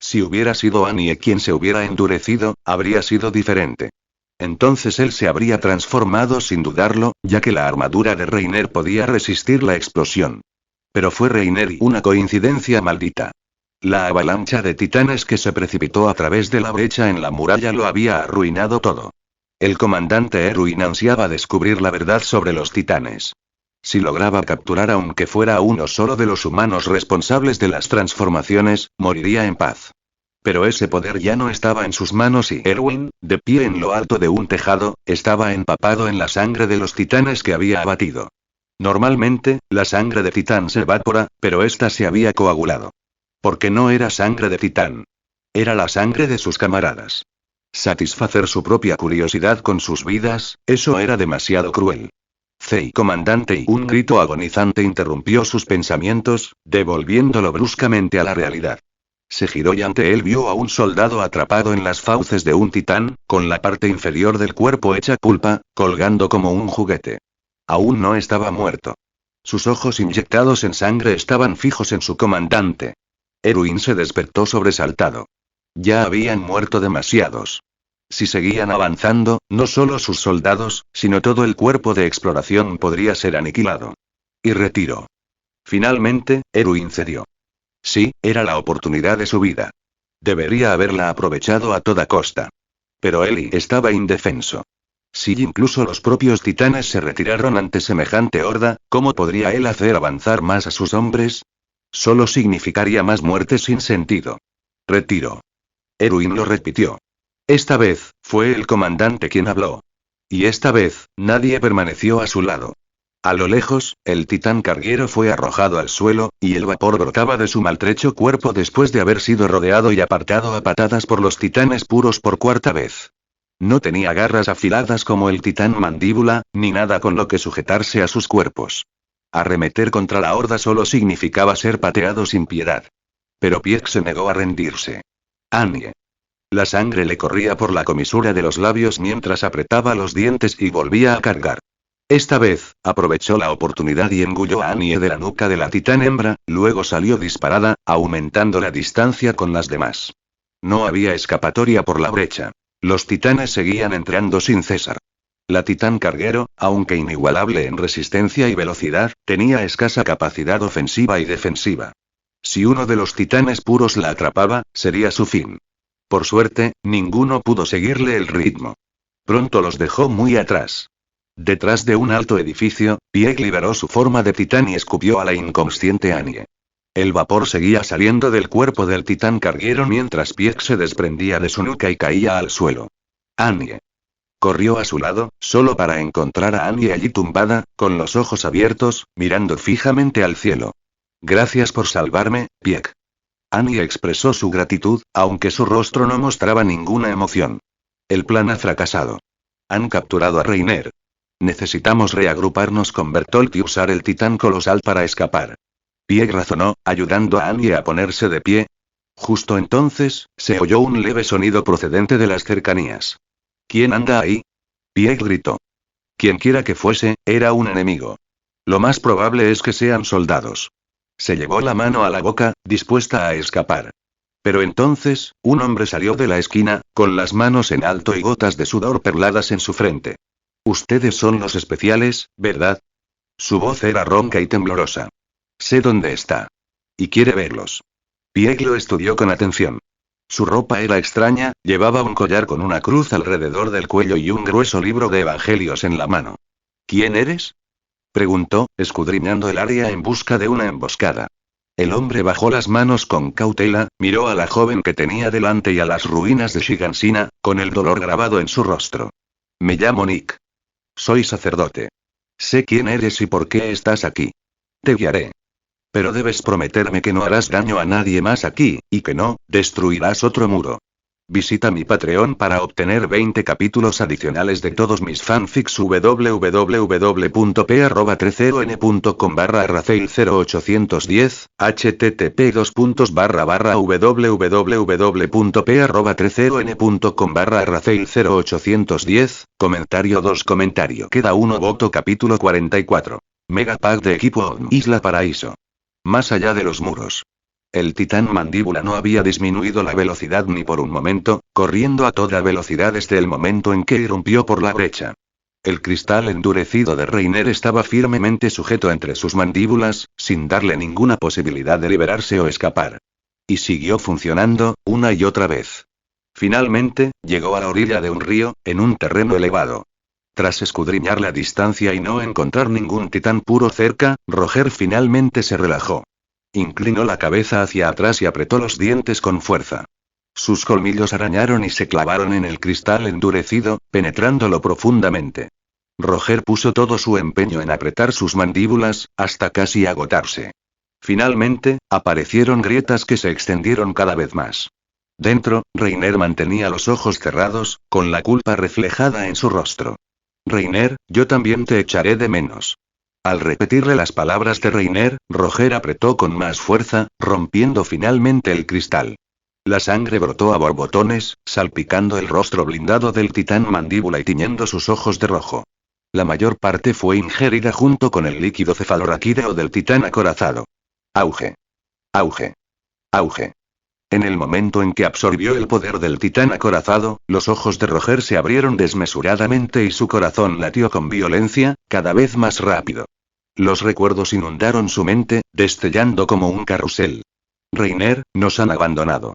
Si hubiera sido Annie quien se hubiera endurecido, habría sido diferente. Entonces él se habría transformado sin dudarlo, ya que la armadura de Reiner podía resistir la explosión. Pero fue Reiner y una coincidencia maldita. La avalancha de titanes que se precipitó a través de la brecha en la muralla lo había arruinado todo. El comandante Erwin ansiaba descubrir la verdad sobre los titanes. Si lograba capturar aunque fuera uno solo de los humanos responsables de las transformaciones, moriría en paz. Pero ese poder ya no estaba en sus manos y Erwin, de pie en lo alto de un tejado, estaba empapado en la sangre de los titanes que había abatido. Normalmente, la sangre de titán se evapora, pero esta se había coagulado. Porque no era sangre de titán. Era la sangre de sus camaradas. Satisfacer su propia curiosidad con sus vidas, eso era demasiado cruel. Comandante, y un grito agonizante interrumpió sus pensamientos, devolviéndolo bruscamente a la realidad. Se giró y ante él vio a un soldado atrapado en las fauces de un titán, con la parte inferior del cuerpo hecha pulpa, colgando como un juguete. Aún no estaba muerto. Sus ojos inyectados en sangre estaban fijos en su comandante. Erwin se despertó sobresaltado. Ya habían muerto demasiados. Si seguían avanzando, no solo sus soldados, sino todo el cuerpo de exploración podría ser aniquilado. Y retiró. Finalmente, Erwin cedió. Sí, era la oportunidad de su vida. Debería haberla aprovechado a toda costa. Pero Eli estaba indefenso. Si incluso los propios titanes se retiraron ante semejante horda, ¿cómo podría él hacer avanzar más a sus hombres? Solo significaría más muerte sin sentido. Retiro. Erwin lo repitió. Esta vez, fue el comandante quien habló. Y esta vez, nadie permaneció a su lado. A lo lejos, el titán carguero fue arrojado al suelo, y el vapor brotaba de su maltrecho cuerpo después de haber sido rodeado y apartado a patadas por los titanes puros por cuarta vez. No tenía garras afiladas como el titán mandíbula, ni nada con lo que sujetarse a sus cuerpos. Arremeter contra la horda solo significaba ser pateado sin piedad. Pero Pieck se negó a rendirse. Annie. La sangre le corría por la comisura de los labios mientras apretaba los dientes y volvía a cargar. Esta vez, aprovechó la oportunidad y engulló a Annie de la nuca de la titán hembra, luego salió disparada, aumentando la distancia con las demás. No había escapatoria por la brecha. Los titanes seguían entrando sin cesar. La titán carguero, aunque inigualable en resistencia y velocidad, tenía escasa capacidad ofensiva y defensiva. Si uno de los titanes puros la atrapaba, sería su fin. Por suerte, ninguno pudo seguirle el ritmo. Pronto los dejó muy atrás. Detrás de un alto edificio, Pieck liberó su forma de titán y escupió a la inconsciente Annie. El vapor seguía saliendo del cuerpo del titán carguero mientras Pieck se desprendía de su nuca y caía al suelo. Annie. Corrió a su lado, solo para encontrar a Annie allí tumbada, con los ojos abiertos, mirando fijamente al cielo. Gracias por salvarme, Pieck. Annie expresó su gratitud, aunque su rostro no mostraba ninguna emoción. El plan ha fracasado. Han capturado a Reiner. Necesitamos reagruparnos con Bertolt y usar el titán colosal para escapar. Pieck razonó, ayudando a Annie a ponerse de pie. Justo entonces, se oyó un leve sonido procedente de las cercanías. ¿Quién anda ahí? Pieck gritó. Quienquiera que fuese, era un enemigo. Lo más probable es que sean soldados. Se llevó la mano a la boca, dispuesta a escapar. Pero entonces, un hombre salió de la esquina, con las manos en alto y gotas de sudor perladas en su frente. Ustedes son los especiales, ¿verdad? Su voz era ronca y temblorosa. Sé dónde está. Y quiere verlos. Pieck lo estudió con atención. Su ropa era extraña, llevaba un collar con una cruz alrededor del cuello y un grueso libro de evangelios en la mano. ¿Quién eres? Preguntó, escudriñando el área en busca de una emboscada. El hombre bajó las manos con cautela, miró a la joven que tenía delante y a las ruinas de Shigansina, con el dolor grabado en su rostro. Me llamo Nick. Soy sacerdote. Sé quién eres y por qué estás aquí. Te guiaré. Pero debes prometerme que no harás daño a nadie más aquí, y que no destruirás otro muro. Visita mi Patreon para obtener 20 capítulos adicionales de todos mis fanfics www.p@30n.com/arraceil0810, http://www.p@30n.com/arraceil0810, comentario 2 comentario queda 1 voto capítulo 44. Mega Pack de equipo Isla Paraíso. Más allá de los muros. El titán mandíbula no había disminuido la velocidad ni por un momento, corriendo a toda velocidad desde el momento en que irrumpió por la brecha. El cristal endurecido de Reiner estaba firmemente sujeto entre sus mandíbulas, sin darle ninguna posibilidad de liberarse o escapar. Y siguió funcionando, una y otra vez. Finalmente, llegó a la orilla de un río, en un terreno elevado. Tras escudriñar la distancia y no encontrar ningún titán puro cerca, Roger finalmente se relajó. Inclinó la cabeza hacia atrás y apretó los dientes con fuerza. Sus colmillos arañaron y se clavaron en el cristal endurecido, penetrándolo profundamente. Roger puso todo su empeño en apretar sus mandíbulas, hasta casi agotarse. Finalmente, aparecieron grietas que se extendieron cada vez más. Dentro, Reiner mantenía los ojos cerrados, con la culpa reflejada en su rostro. Reiner, yo también te echaré de menos. Al repetirle las palabras de Reiner, Roger apretó con más fuerza, rompiendo finalmente el cristal. La sangre brotó a borbotones, salpicando el rostro blindado del titán mandíbula y tiñendo sus ojos de rojo. La mayor parte fue ingerida junto con el líquido cefalorraquídeo del titán acorazado. Auge. Auge. Auge. En el momento en que absorbió el poder del titán acorazado, los ojos de Roger se abrieron desmesuradamente y su corazón latió con violencia, cada vez más rápido. Los recuerdos inundaron su mente, destellando como un carrusel. Reiner, nos han abandonado.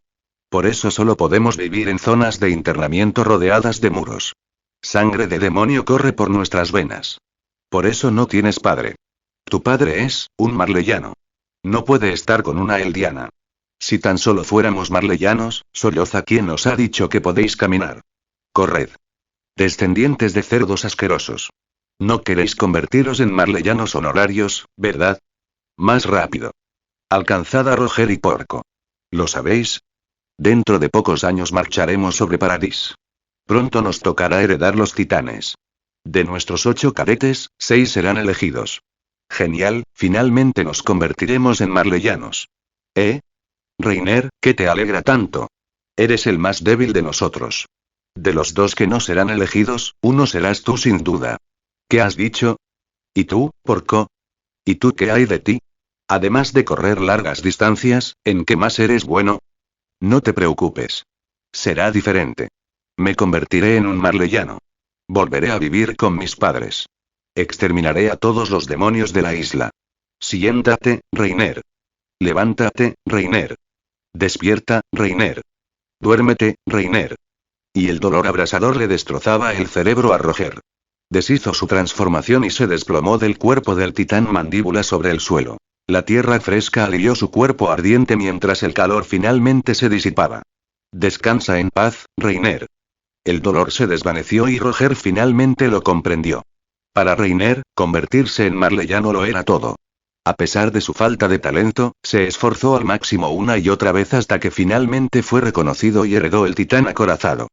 Por eso solo podemos vivir en zonas de internamiento rodeadas de muros. Sangre de demonio corre por nuestras venas. Por eso no tienes padre. Tu padre es un marleyano. No puede estar con una eldiana. Si tan solo fuéramos marleyanos, solloza quien os ha dicho que podéis caminar. Corred. Descendientes de cerdos asquerosos. No queréis convertiros en marleyanos honorarios, ¿verdad? Más rápido. Alcanzad a Roger y Porco. ¿Lo sabéis? Dentro de pocos años marcharemos sobre Paradis. Pronto nos tocará heredar los titanes. De nuestros 8 cadetes, 6 serán elegidos. Genial, finalmente nos convertiremos en marleyanos. ¿Eh? Reiner, ¿qué te alegra tanto? Eres el más débil de nosotros. De los 2 que no serán elegidos, uno serás tú sin duda. ¿Qué has dicho? ¿Y tú, Porco? ¿Y tú qué hay de ti? Además de correr largas distancias, ¿en qué más eres bueno? No te preocupes. Será diferente. Me convertiré en un marleyano. Volveré a vivir con mis padres. Exterminaré a todos los demonios de la isla. Siéntate, Reiner. Levántate, Reiner. Despierta, Reiner. Duérmete, Reiner. Y el dolor abrasador le destrozaba el cerebro a Roger. Deshizo su transformación y se desplomó del cuerpo del titán mandíbula sobre el suelo. La tierra fresca alivió su cuerpo ardiente mientras el calor finalmente se disipaba. Descansa en paz, Reiner. El dolor se desvaneció y Roger finalmente lo comprendió. Para Reiner, convertirse en marleyano lo era todo. A pesar de su falta de talento, se esforzó al máximo una y otra vez hasta que finalmente fue reconocido y heredó el titán acorazado.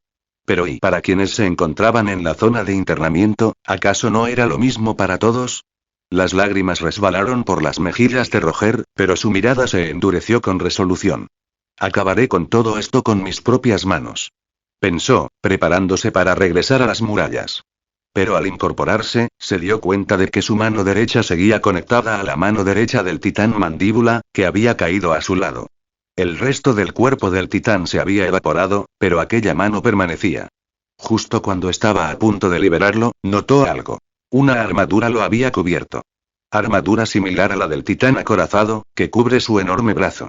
Pero ¿y para quienes se encontraban en la zona de internamiento, acaso no era lo mismo para todos? Las lágrimas resbalaron por las mejillas de Roger, pero su mirada se endureció con resolución. Acabaré con todo esto con mis propias manos. Pensó, preparándose para regresar a las murallas. Pero al incorporarse, se dio cuenta de que su mano derecha seguía conectada a la mano derecha del titán mandíbula, que había caído a su lado. El resto del cuerpo del titán se había evaporado, pero aquella mano permanecía. Justo cuando estaba a punto de liberarlo, notó algo. Una armadura lo había cubierto. Armadura similar a la del titán acorazado, que cubre su enorme brazo.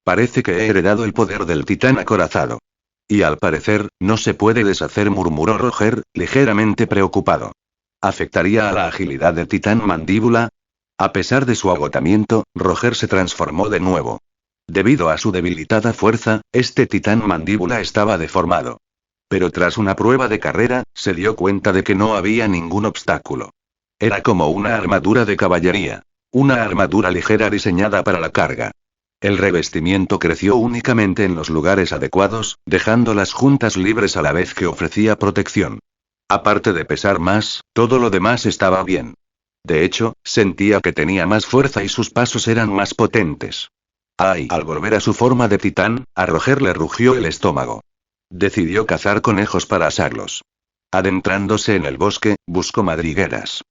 Parece que he heredado el poder del titán acorazado. Y al parecer, no se puede deshacer, murmuró Roger, ligeramente preocupado. ¿Afectaría a la agilidad del titán mandíbula? A pesar de su agotamiento, Roger se transformó de nuevo. Debido a su debilitada fuerza, este titán mandíbula estaba deformado. Pero tras una prueba de carrera, se dio cuenta de que no había ningún obstáculo. Era como una armadura de caballería. Una armadura ligera diseñada para la carga. El revestimiento creció únicamente en los lugares adecuados, dejando las juntas libres a la vez que ofrecía protección. Aparte de pesar más, todo lo demás estaba bien. De hecho, sentía que tenía más fuerza y sus pasos eran más potentes. ¡Ay! Al volver a su forma de titán, a Roger le rugió el estómago. Decidió cazar conejos para asarlos. Adentrándose en el bosque, buscó madrigueras.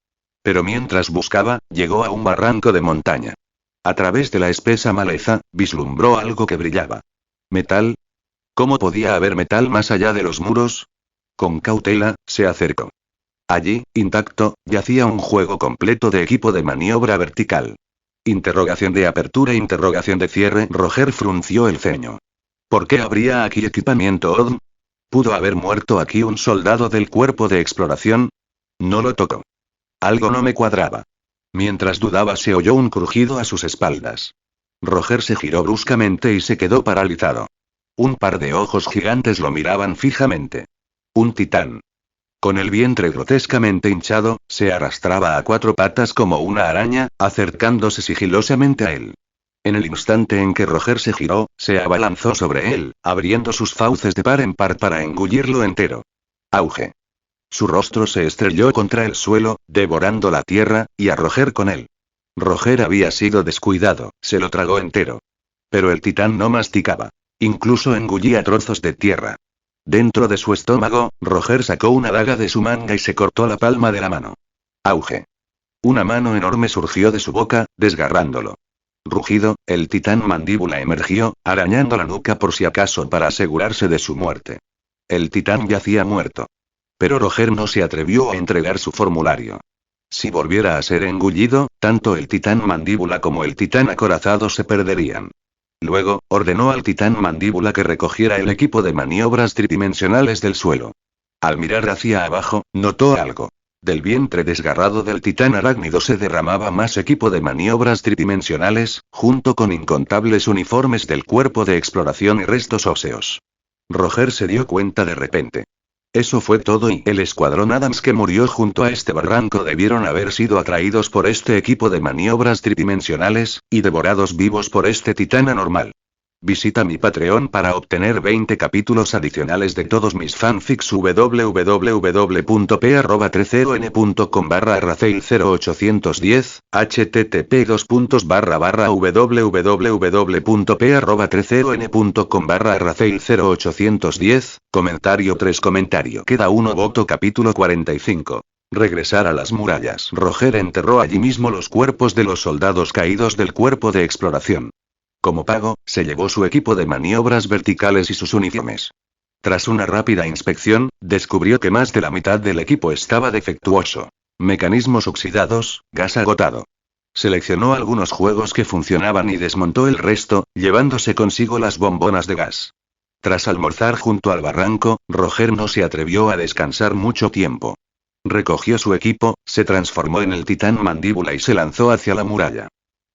Pero mientras buscaba, llegó a un barranco de montaña. A través de la espesa maleza, vislumbró algo que brillaba. ¿Metal? ¿Cómo podía haber metal más allá de los muros? Con cautela, se acercó. Allí, intacto, yacía un juego completo de equipo de maniobra vertical. Interrogación de apertura, interrogación de cierre. Roger frunció el ceño. ¿Por qué habría aquí equipamiento ODM? ¿Pudo haber muerto aquí un soldado del cuerpo de exploración? No lo tocó. Algo no me cuadraba. Mientras dudaba se oyó un crujido a sus espaldas. Roger se giró bruscamente y se quedó paralizado. Un par de ojos gigantes lo miraban fijamente. Un titán. Con el vientre grotescamente hinchado, se arrastraba a 4 patas como una araña, acercándose sigilosamente a él. En el instante en que Roger se giró, se abalanzó sobre él, abriendo sus fauces de par en par para engullirlo entero. Auge. Su rostro se estrelló contra el suelo, devorando la tierra, y a Roger con él. Roger había sido descuidado, se lo tragó entero. Pero el titán no masticaba. Incluso engullía trozos de tierra. Dentro de su estómago, Roger sacó una daga de su manga y se cortó la palma de la mano. Auge. Una mano enorme surgió de su boca, desgarrándolo. Rugido, el titán mandíbula emergió, arañando la nuca por si acaso para asegurarse de su muerte. El titán yacía muerto. Pero Roger no se atrevió a entregar su formulario. Si volviera a ser engullido, tanto el titán mandíbula como el titán acorazado se perderían. Luego, ordenó al titán mandíbula que recogiera el equipo de maniobras tridimensionales del suelo. Al mirar hacia abajo, notó algo. Del vientre desgarrado del titán arácnido se derramaba más equipo de maniobras tridimensionales, junto con incontables uniformes del cuerpo de exploración y restos óseos. Roger se dio cuenta de repente. Eso fue todo y el escuadrón Adams que murió junto a este barranco debieron haber sido atraídos por este equipo de maniobras tridimensionales, y devorados vivos por este titán anormal. Visita mi Patreon para obtener 20 capítulos adicionales de todos mis fanfics www.p@30n.com/arraceil0810, http://www.p@30n.com/arraceil0810, comentario 3 comentario. Queda uno voto capítulo 45. Regresar a las murallas. Roger enterró allí mismo los cuerpos de los soldados caídos del cuerpo de exploración. Como pago, se llevó su equipo de maniobras verticales y sus uniformes. Tras una rápida inspección, descubrió que más de la mitad del equipo estaba defectuoso. Mecanismos oxidados, gas agotado. Seleccionó algunos juegos que funcionaban y desmontó el resto, llevándose consigo las bombonas de gas. Tras almorzar junto al barranco, Roger no se atrevió a descansar mucho tiempo. Recogió su equipo, se transformó en el titán mandíbula y se lanzó hacia la muralla.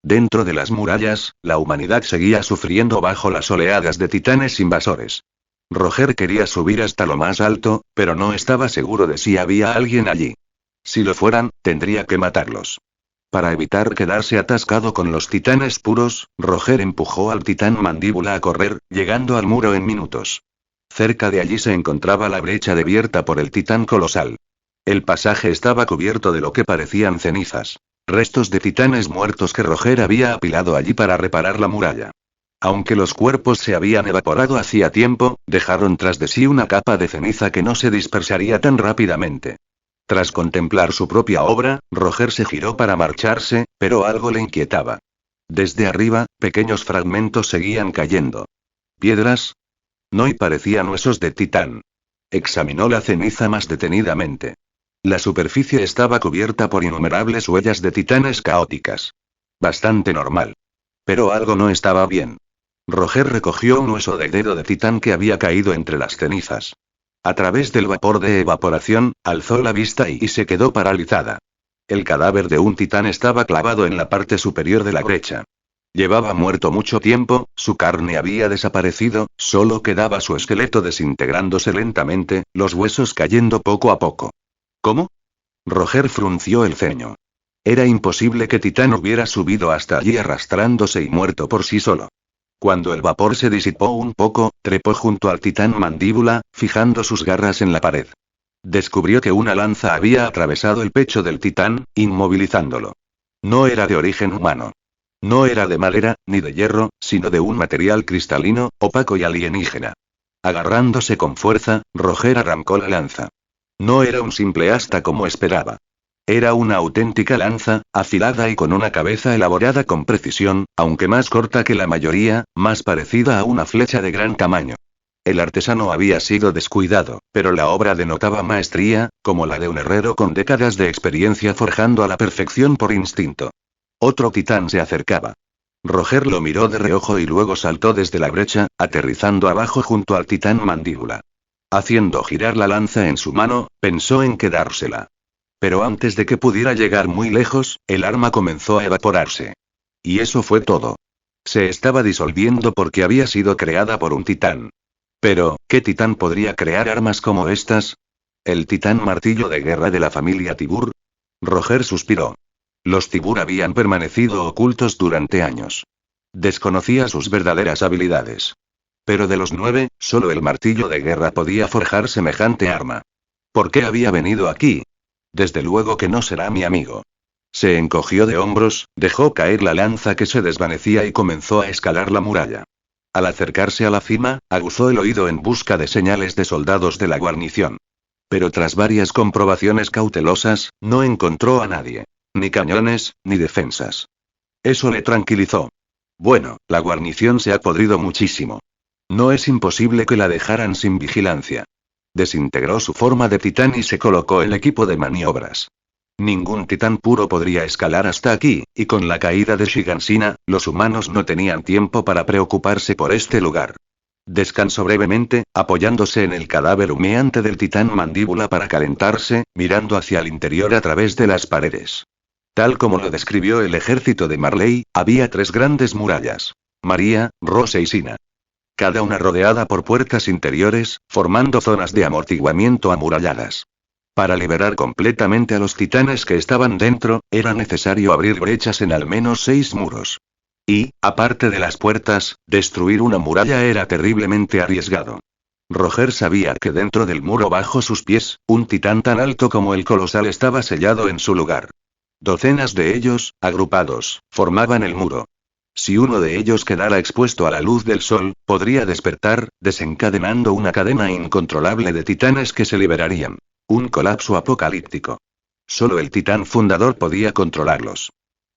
Dentro de las murallas, la humanidad seguía sufriendo bajo las oleadas de titanes invasores. Roger quería subir hasta lo más alto, pero no estaba seguro de si había alguien allí. Si lo fueran, tendría que matarlos. Para evitar quedarse atascado con los titanes puros, Roger empujó al titán mandíbula a correr, llegando al muro en minutos. Cerca de allí se encontraba la brecha abierta por el titán colosal. El pasaje estaba cubierto de lo que parecían cenizas. Restos de titanes muertos que Roger había apilado allí para reparar la muralla. Aunque los cuerpos se habían evaporado hacía tiempo, dejaron tras de sí una capa de ceniza que no se dispersaría tan rápidamente. Tras contemplar su propia obra, Roger se giró para marcharse, pero algo le inquietaba. Desde arriba, pequeños fragmentos seguían cayendo. ¿Piedras? No, y parecían huesos de titán. Examinó la ceniza más detenidamente. La superficie estaba cubierta por innumerables huellas de titanes caóticas. Bastante normal. Pero algo no estaba bien. Roger recogió un hueso de dedo de titán que había caído entre las cenizas. A través del vapor de evaporación, alzó la vista y se quedó paralizada. El cadáver de un titán estaba clavado en la parte superior de la brecha. Llevaba muerto mucho tiempo, su carne había desaparecido, solo quedaba su esqueleto desintegrándose lentamente, los huesos cayendo poco a poco. ¿Cómo? Roger frunció el ceño. Era imposible que Titán hubiera subido hasta allí arrastrándose y muerto por sí solo. Cuando el vapor se disipó un poco, trepó junto al titán mandíbula, fijando sus garras en la pared. Descubrió que una lanza había atravesado el pecho del titán, inmovilizándolo. No era de origen humano. No era de madera, ni de hierro, sino de un material cristalino, opaco y alienígena. Agarrándose con fuerza, Roger arrancó la lanza. No era un simple asta como esperaba. Era una auténtica lanza, afilada y con una cabeza elaborada con precisión, aunque más corta que la mayoría, más parecida a una flecha de gran tamaño. El artesano había sido descuidado, pero la obra denotaba maestría, como la de un herrero con décadas de experiencia forjando a la perfección por instinto. Otro titán se acercaba. Roger lo miró de reojo y luego saltó desde la brecha, aterrizando abajo junto al titán mandíbula. Haciendo girar la lanza en su mano, pensó en quedársela. Pero antes de que pudiera llegar muy lejos, el arma comenzó a evaporarse. Y eso fue todo. Se estaba disolviendo porque había sido creada por un titán. Pero, ¿qué titán podría crear armas como estas? ¿El titán martillo de guerra de la familia Tibur? Roger suspiró. Los Tibur habían permanecido ocultos durante años. Desconocía sus verdaderas habilidades. Pero de los 9, solo el martillo de guerra podía forjar semejante arma. ¿Por qué había venido aquí? Desde luego que no será mi amigo. Se encogió de hombros, dejó caer la lanza que se desvanecía y comenzó a escalar la muralla. Al acercarse a la cima, aguzó el oído en busca de señales de soldados de la guarnición. Pero tras varias comprobaciones cautelosas, no encontró a nadie. Ni cañones, ni defensas. Eso le tranquilizó. Bueno, la guarnición se ha podrido muchísimo. No es imposible que la dejaran sin vigilancia. Desintegró su forma de titán y se colocó el equipo de maniobras. Ningún titán puro podría escalar hasta aquí, y con la caída de Shigansina, los humanos no tenían tiempo para preocuparse por este lugar. Descansó brevemente, apoyándose en el cadáver humeante del titán mandíbula para calentarse, mirando hacia el interior a través de las paredes. Tal como lo describió el ejército de Marley, había 3 grandes murallas. María, Rose y Sina. Cada una rodeada por puertas interiores, formando zonas de amortiguamiento amuralladas. Para liberar completamente a los titanes que estaban dentro, era necesario abrir brechas en al menos 6 muros. Y, aparte de las puertas, destruir una muralla era terriblemente arriesgado. Roger sabía que dentro del muro bajo sus pies, un titán tan alto como el colosal estaba sellado en su lugar. Docenas de ellos, agrupados, formaban el muro. Si uno de ellos quedara expuesto a la luz del sol, podría despertar, desencadenando una cadena incontrolable de titanes que se liberarían. Un colapso apocalíptico. Solo el titán fundador podía controlarlos.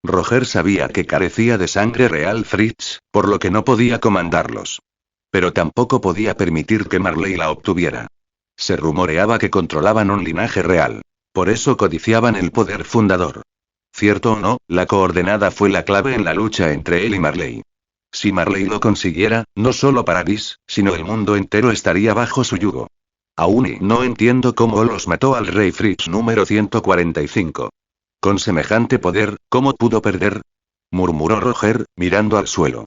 Roger sabía que carecía de sangre real Fritz, por lo que no podía comandarlos. Pero tampoco podía permitir que Marley la obtuviera. Se rumoreaba que controlaban un linaje real. Por eso codiciaban el poder fundador. Cierto o no, la coordenada fue la clave en la lucha entre él y Marley. Si Marley lo consiguiera, no solo Paradis, sino el mundo entero estaría bajo su yugo. Aún y no entiendo cómo los mató al rey Fritz número 145. Con semejante poder, ¿cómo pudo perder? Murmuró Roger, mirando al suelo.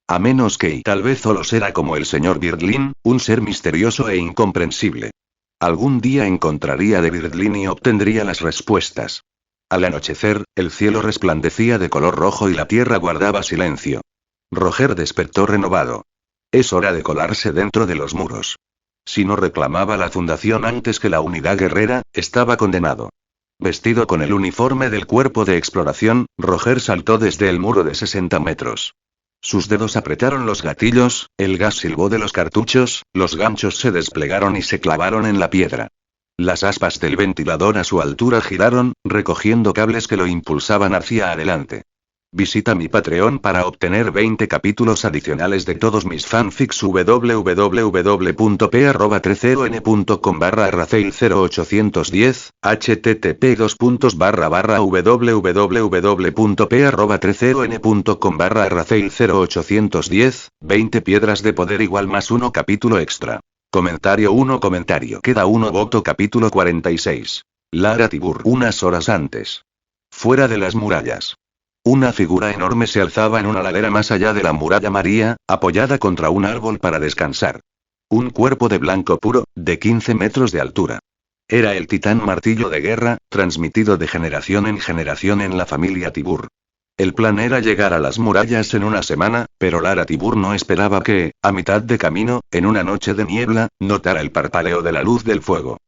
A menos que y tal vez solo era como el señor Birdlin, un ser misterioso e incomprensible. Algún día encontraría de Birdlin y obtendría las respuestas. Al anochecer, el cielo resplandecía de color rojo y la tierra guardaba silencio. Roger despertó renovado. Es hora de colarse dentro de los muros. Si no reclamaba la fundación antes que la unidad guerrera, estaba condenado. Vestido con el uniforme del cuerpo de exploración, Roger saltó desde el muro de 60 metros. Sus dedos apretaron los gatillos, el gas silbó de los cartuchos, los ganchos se desplegaron y se clavaron en la piedra. Las aspas del ventilador a su altura giraron, recogiendo cables que lo impulsaban hacia adelante. Visita mi Patreon para obtener 20 capítulos adicionales de todos mis fanfics www.p@30n.com/arraceil0810, http://www.p@30n.com/arraceil0810, 20 piedras de poder igual más 1 capítulo extra. Comentario 1 comentario queda 1 voto capítulo 46. Lara Tibur unas horas antes. Fuera de las murallas. Una figura enorme se alzaba en una ladera más allá de la muralla María, apoyada contra un árbol para descansar. Un cuerpo de blanco puro, de 15 metros de altura. Era el titán martillo de guerra, transmitido de generación en generación en la familia Tibur. El plan era llegar a las murallas en una semana, pero Lara Tibur no esperaba que, a mitad de camino, en una noche de niebla, notara el parpadeo de la luz del fuego.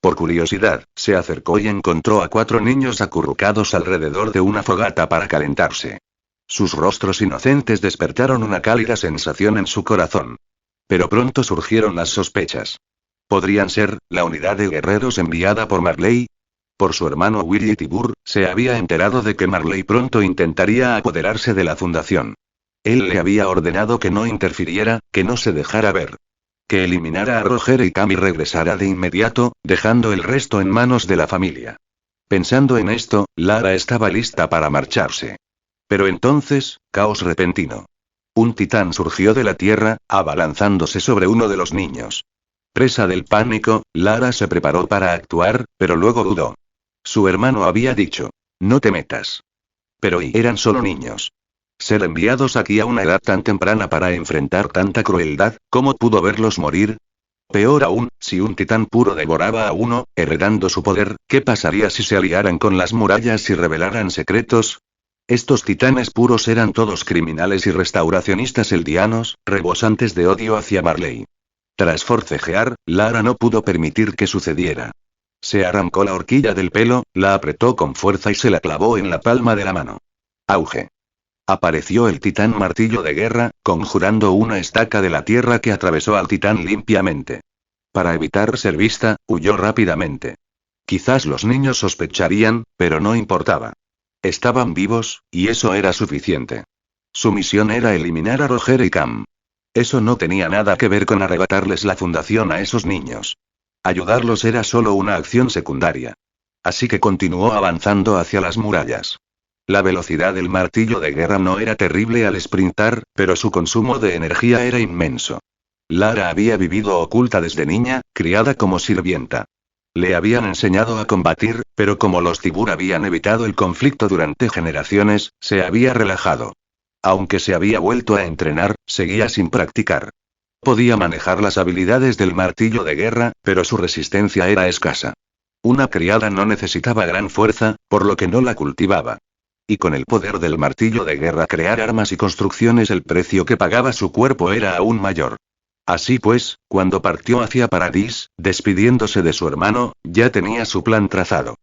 Por curiosidad, se acercó y encontró a 4 niños acurrucados alrededor de una fogata para calentarse. Sus rostros inocentes despertaron una cálida sensación en su corazón. Pero pronto surgieron las sospechas. ¿Podrían ser la unidad de guerreros enviada por Marley? Por su hermano Willy Tibur, se había enterado de que Marley pronto intentaría apoderarse de la fundación. Él le había ordenado que no interfiriera, que no se dejara ver. Que eliminara a Roger y Cam y regresara de inmediato, dejando el resto en manos de la familia. Pensando en esto, Lara estaba lista para marcharse. Pero entonces, caos repentino. Un titán surgió de la tierra, abalanzándose sobre uno de los niños. Presa del pánico, Lara se preparó para actuar, pero luego dudó. Su hermano había dicho: no te metas. Pero eran solo niños. Ser enviados aquí a una edad tan temprana para enfrentar tanta crueldad, ¿cómo pudo verlos morir? Peor aún, si un titán puro devoraba a uno, heredando su poder, ¿qué pasaría si se aliaran con las murallas y revelaran secretos? Estos titanes puros eran todos criminales y restauracionistas eldianos, rebosantes de odio hacia Marley. Tras forcejear, Lara no pudo permitir que sucediera. Se arrancó la horquilla del pelo, la apretó con fuerza y se la clavó en la palma de la mano. Auge. Apareció el titán martillo de guerra, conjurando una estaca de la tierra que atravesó al titán limpiamente. Para evitar ser vista, huyó rápidamente. Quizás los niños sospecharían, pero no importaba. Estaban vivos, y eso era suficiente. Su misión era eliminar a Roger y Cam. Eso no tenía nada que ver con arrebatarles la fundación a esos niños. Ayudarlos era solo una acción secundaria. Así que continuó avanzando hacia las murallas. La velocidad del martillo de guerra no era terrible al sprintar, pero su consumo de energía era inmenso. Lara había vivido oculta desde niña, criada como sirvienta. Le habían enseñado a combatir, pero como los Tibur habían evitado el conflicto durante generaciones, se había relajado. Aunque se había vuelto a entrenar, seguía sin practicar. Podía manejar las habilidades del martillo de guerra, pero su resistencia era escasa. Una criada no necesitaba gran fuerza, por lo que no la cultivaba. Y con el poder del martillo de guerra crear armas y construcciones, el precio que pagaba su cuerpo era aún mayor. Así pues, cuando partió hacia Paradis, despidiéndose de su hermano, ya tenía su plan trazado.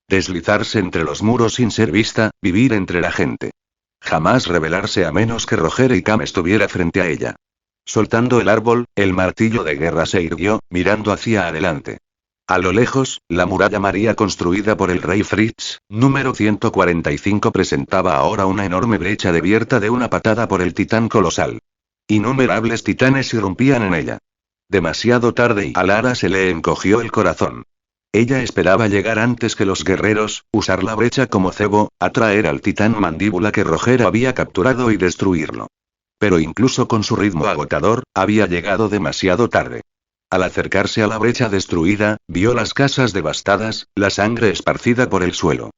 Deslizarse entre los muros sin ser vista, vivir entre la gente. Jamás revelarse a menos que Roger y Cam estuviera frente a ella. Soltando el árbol, el martillo de guerra se irguió, mirando hacia adelante. A lo lejos, la muralla María construida por el rey Fritz, número 145, presentaba ahora una enorme brecha abierta de una patada por el titán colosal. Innumerables titanes irrumpían en ella. Demasiado tarde y a Lara se le encogió el corazón. Ella esperaba llegar antes que los guerreros, usar la brecha como cebo, atraer al titán mandíbula que Roger había capturado y destruirlo. Pero incluso con su ritmo agotador, había llegado demasiado tarde. Al acercarse a la brecha destruida, vio las casas devastadas, la sangre esparcida por el suelo.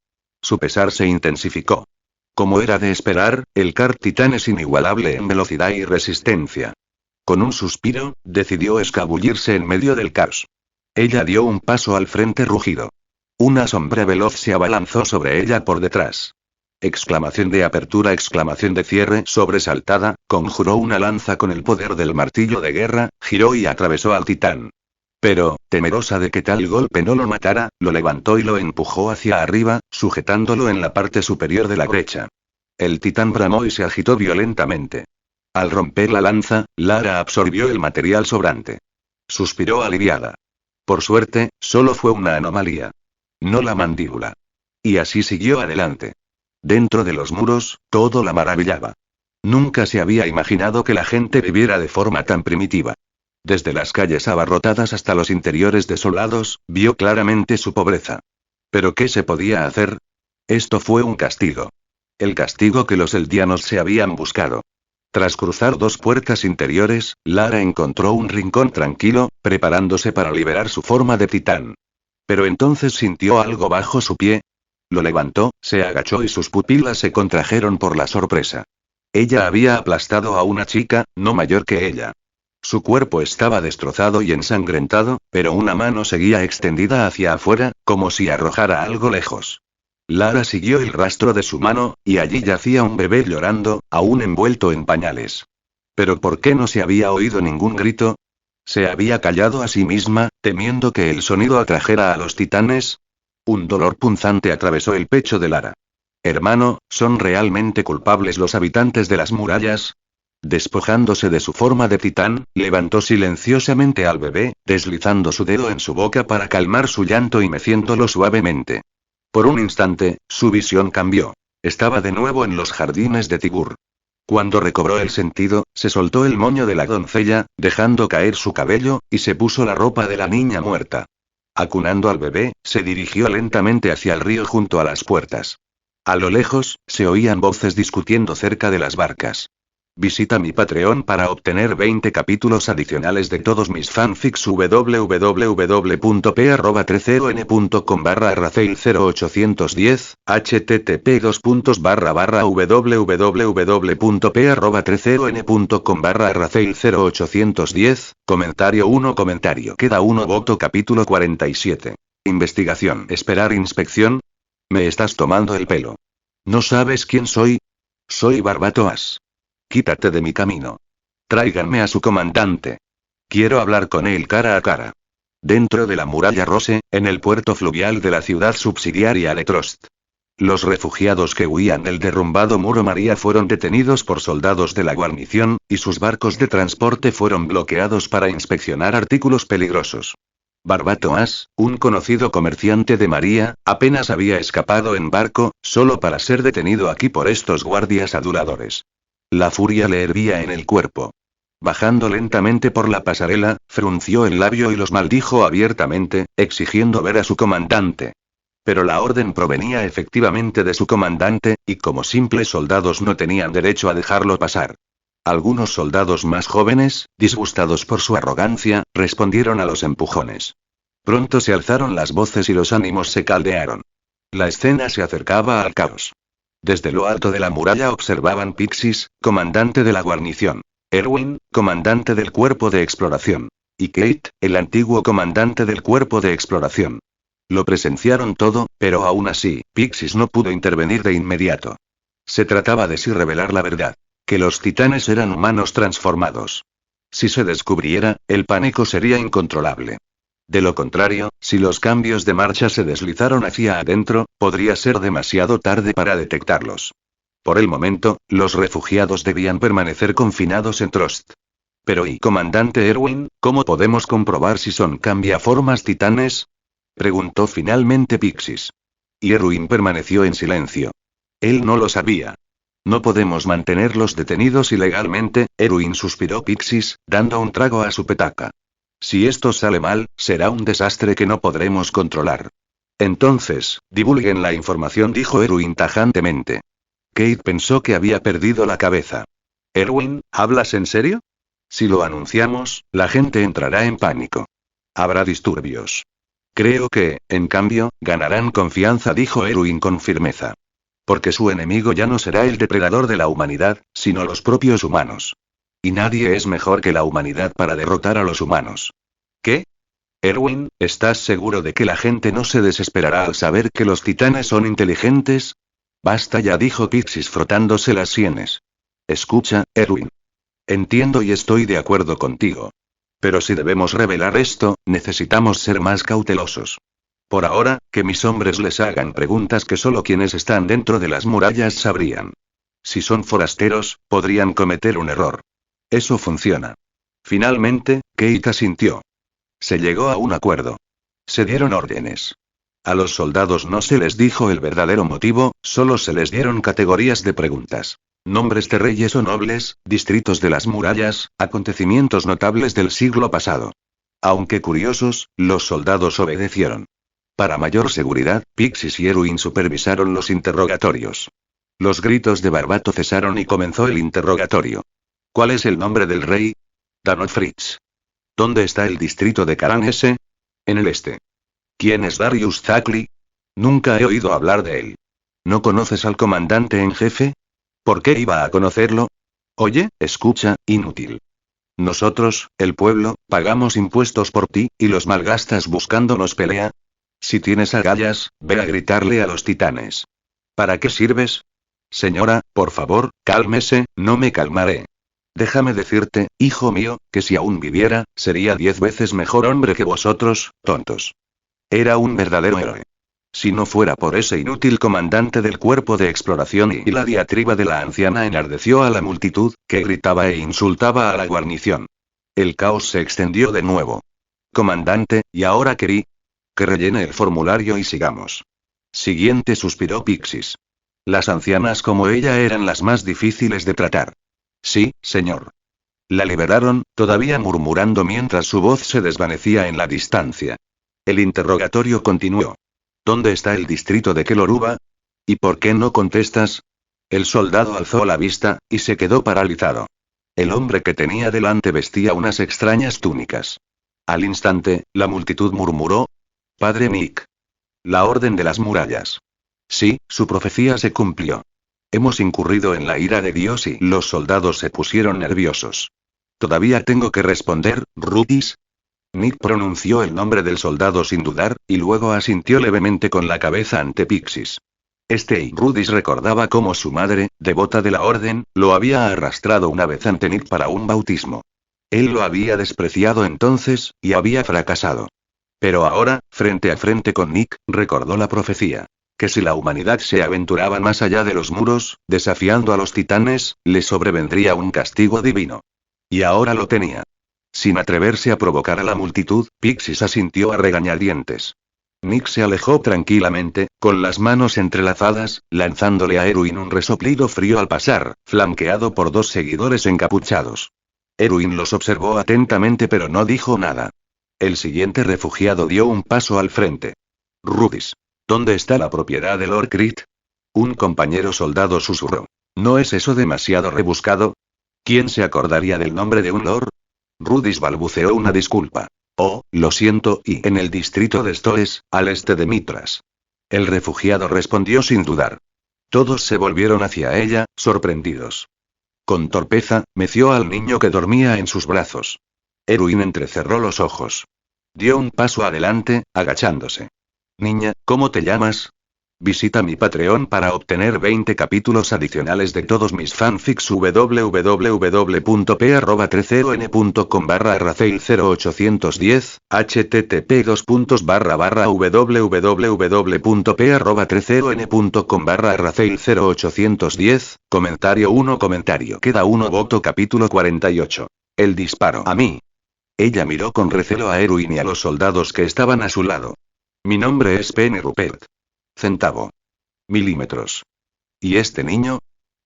Su pesar se intensificó. Como era de esperar, el Kar Titán es inigualable en velocidad y resistencia. Con un suspiro, decidió escabullirse en medio del caos. Ella dio un paso al frente rugido. Una sombra veloz se abalanzó sobre ella por detrás. Exclamación de apertura, exclamación de cierre, sobresaltada, conjuró una lanza con el poder del martillo de guerra, giró y atravesó al titán. Pero, temerosa de que tal golpe no lo matara, lo levantó y lo empujó hacia arriba, sujetándolo en la parte superior de la brecha. El titán bramó y se agitó violentamente. Al romper la lanza, Lara absorbió el material sobrante. Suspiró aliviada. Por suerte, solo fue una anomalía. No la mandíbula. Y así siguió adelante. Dentro de los muros, todo la maravillaba. Nunca se había imaginado que la gente viviera de forma tan primitiva. Desde las calles abarrotadas hasta los interiores desolados, vio claramente su pobreza. ¿Pero qué se podía hacer? Esto fue un castigo. El castigo que los eldianos se habían buscado. Tras cruzar dos puertas interiores, Lara encontró un rincón tranquilo, preparándose para liberar su forma de titán. Pero entonces sintió algo bajo su pie. Lo levantó, se agachó y sus pupilas se contrajeron por la sorpresa. Ella había aplastado a una chica, no mayor que ella. Su cuerpo estaba destrozado y ensangrentado, pero una mano seguía extendida hacia afuera, como si arrojara algo lejos. Lara siguió el rastro de su mano, y allí yacía un bebé llorando, aún envuelto en pañales. ¿Pero por qué no se había oído ningún grito? ¿Se había callado a sí misma, temiendo que el sonido atrajera a los titanes? Un dolor punzante atravesó el pecho de Lara. Hermano, ¿son realmente culpables los habitantes de las murallas? Despojándose de su forma de titán, levantó silenciosamente al bebé, deslizando su dedo en su boca para calmar su llanto y meciéndolo suavemente. Por un instante, su visión cambió. Estaba de nuevo en los jardines de Tibur. Cuando recobró el sentido, se soltó el moño de la doncella, dejando caer su cabello, y se puso la ropa de la niña muerta. Acunando al bebé, se dirigió lentamente hacia el río junto a las puertas. A lo lejos, se oían voces discutiendo cerca de las barcas. Visita mi Patreon para obtener 20 capítulos adicionales de todos mis fanfics www.p@30n.com/arraceil0810, http://www.p@30n.com/arraceil0810, comentario 1 comentario queda 1 voto capítulo 47. Investigación. Esperar inspección. ¿Me estás tomando el pelo? ¿No sabes quién soy? Soy Barbatoas. Quítate de mi camino. Tráiganme a su comandante. Quiero hablar con él cara a cara. Dentro de la muralla Rose, en el puerto fluvial de la ciudad subsidiaria Letrost. Los refugiados que huían del derrumbado muro María fueron detenidos por soldados de la guarnición, y sus barcos de transporte fueron bloqueados para inspeccionar artículos peligrosos. Barbatoas, un conocido comerciante de María, apenas había escapado en barco, solo para ser detenido aquí por estos guardias aduladores. La furia le hervía en el cuerpo. Bajando lentamente por la pasarela, frunció el labio y los maldijo abiertamente, exigiendo ver a su comandante. Pero la orden provenía efectivamente de su comandante, y como simples soldados no tenían derecho a dejarlo pasar. Algunos soldados más jóvenes, disgustados por su arrogancia, respondieron a los empujones. Pronto se alzaron las voces y los ánimos se caldearon. La escena se acercaba al caos. Desde lo alto de la muralla observaban Pixis, comandante de la guarnición. Erwin, comandante del cuerpo de exploración. Y Kate, el antiguo comandante del cuerpo de exploración. Lo presenciaron todo, pero aún así, Pixis no pudo intervenir de inmediato. Se trataba de si revelar la verdad. Que los titanes eran humanos transformados. Si se descubriera, el pánico sería incontrolable. De lo contrario, si los cambios de marcha se deslizaron hacia adentro, podría ser demasiado tarde para detectarlos. Por el momento, los refugiados debían permanecer confinados en Trost. Pero ¿y comandante Erwin, cómo podemos comprobar si son cambiaformas titanes? Preguntó finalmente Pixis. Y Erwin permaneció en silencio. Él no lo sabía. No podemos mantenerlos detenidos ilegalmente, Erwin suspiró Pixis, dando un trago a su petaca. Si esto sale mal, será un desastre que no podremos controlar. Entonces, divulguen la información, dijo Erwin tajantemente. Kate pensó que había perdido la cabeza. Erwin, ¿hablas en serio? Si lo anunciamos, la gente entrará en pánico. Habrá disturbios. Creo que, en cambio, ganarán confianza, dijo Erwin con firmeza. Porque su enemigo ya no será el depredador de la humanidad, sino los propios humanos. Y nadie es mejor que la humanidad para derrotar a los humanos. ¿Qué? Erwin, ¿estás seguro de que la gente no se desesperará al saber que los titanes son inteligentes? Basta ya, dijo Pixis frotándose las sienes. Escucha, Erwin. Entiendo y estoy de acuerdo contigo. Pero si debemos revelar esto, necesitamos ser más cautelosos. Por ahora, que mis hombres les hagan preguntas que solo quienes están dentro de las murallas sabrían. Si son forasteros, podrían cometer un error. Eso funciona. Finalmente, Kate asintió. Se llegó a un acuerdo. Se dieron órdenes. A los soldados no se les dijo el verdadero motivo, solo se les dieron categorías de preguntas. Nombres de reyes o nobles, distritos de las murallas, acontecimientos notables del siglo pasado. Aunque curiosos, los soldados obedecieron. Para mayor seguridad, Pixis y Erwin supervisaron los interrogatorios. Los gritos de Barbato cesaron y comenzó el interrogatorio. ¿Cuál es el nombre del rey? Danot Fritz. ¿Dónde está el distrito de Karan S? En el este. ¿Quién es Darius Zakli? Nunca he oído hablar de él. ¿No conoces al comandante en jefe? ¿Por qué iba a conocerlo? Oye, escucha, inútil. Nosotros, el pueblo, pagamos impuestos por ti, y los malgastas buscándonos pelea. Si tienes agallas, ve a gritarle a los titanes. ¿Para qué sirves? Señora, por favor, cálmese, no me calmaré. Déjame decirte, hijo mío, que si aún viviera, sería 10 veces mejor hombre que vosotros, tontos. Era un verdadero héroe. Si no fuera por ese inútil comandante del cuerpo de exploración y la diatriba de la anciana enardeció a la multitud, que gritaba e insultaba a la guarnición. El caos se extendió de nuevo. Comandante, ¿y ahora querí? Que rellene el formulario y sigamos. Siguiente, suspiró Pixis. Las ancianas como ella eran las más difíciles de tratar. Sí, señor. La liberaron, todavía murmurando mientras su voz se desvanecía en la distancia. El interrogatorio continuó. ¿Dónde está el distrito de Keloruba? ¿Y por qué no contestas? El soldado alzó la vista, y se quedó paralizado. El hombre que tenía delante vestía unas extrañas túnicas. Al instante, la multitud murmuró. Padre Nick. La orden de las murallas. Sí, su profecía se cumplió. Hemos incurrido en la ira de Dios y los soldados se pusieron nerviosos. ¿Todavía tengo que responder, Rudis? Nick pronunció el nombre del soldado sin dudar, y luego asintió levemente con la cabeza ante Pixis. Rudis recordaba cómo su madre, devota de la orden, lo había arrastrado una vez ante Nick para un bautismo. Él lo había despreciado entonces, y había fracasado. Pero ahora, frente a frente con Nick, recordó la profecía. Que si la humanidad se aventuraba más allá de los muros, desafiando a los titanes, le sobrevendría un castigo divino. Y ahora lo tenía. Sin atreverse a provocar a la multitud, Pixis asintió a regañadientes. Nick se alejó tranquilamente, con las manos entrelazadas, lanzándole a Erwin un resoplido frío al pasar, flanqueado por 2 seguidores encapuchados. Erwin los observó atentamente pero no dijo nada. El siguiente refugiado dio un paso al frente. Rudis. ¿Dónde está la propiedad de Lord Crit? Un compañero soldado susurró. ¿No es eso demasiado rebuscado? ¿Quién se acordaría del nombre de un lord? Rudis balbuceó una disculpa. Oh, lo siento, y en el distrito de Stoles, al este de Mitras. El refugiado respondió sin dudar. Todos se volvieron hacia ella, sorprendidos. Con torpeza, meció al niño que dormía en sus brazos. Erwin entrecerró los ojos. Dio un paso adelante, agachándose. Niña, ¿cómo te llamas? Visita mi Patreon para obtener 20 capítulos adicionales de todos mis fanfics www.p@30n.com/arraceil0810, http://www.p@30n.com/arraceil0810, comentario 1 comentario queda 1 voto capítulo 48. El disparo a mí. Ella miró con recelo a Erwin y a los soldados que estaban a su lado. Mi nombre es Penny Rupert. Centavo. Milímetros. ¿Y este niño?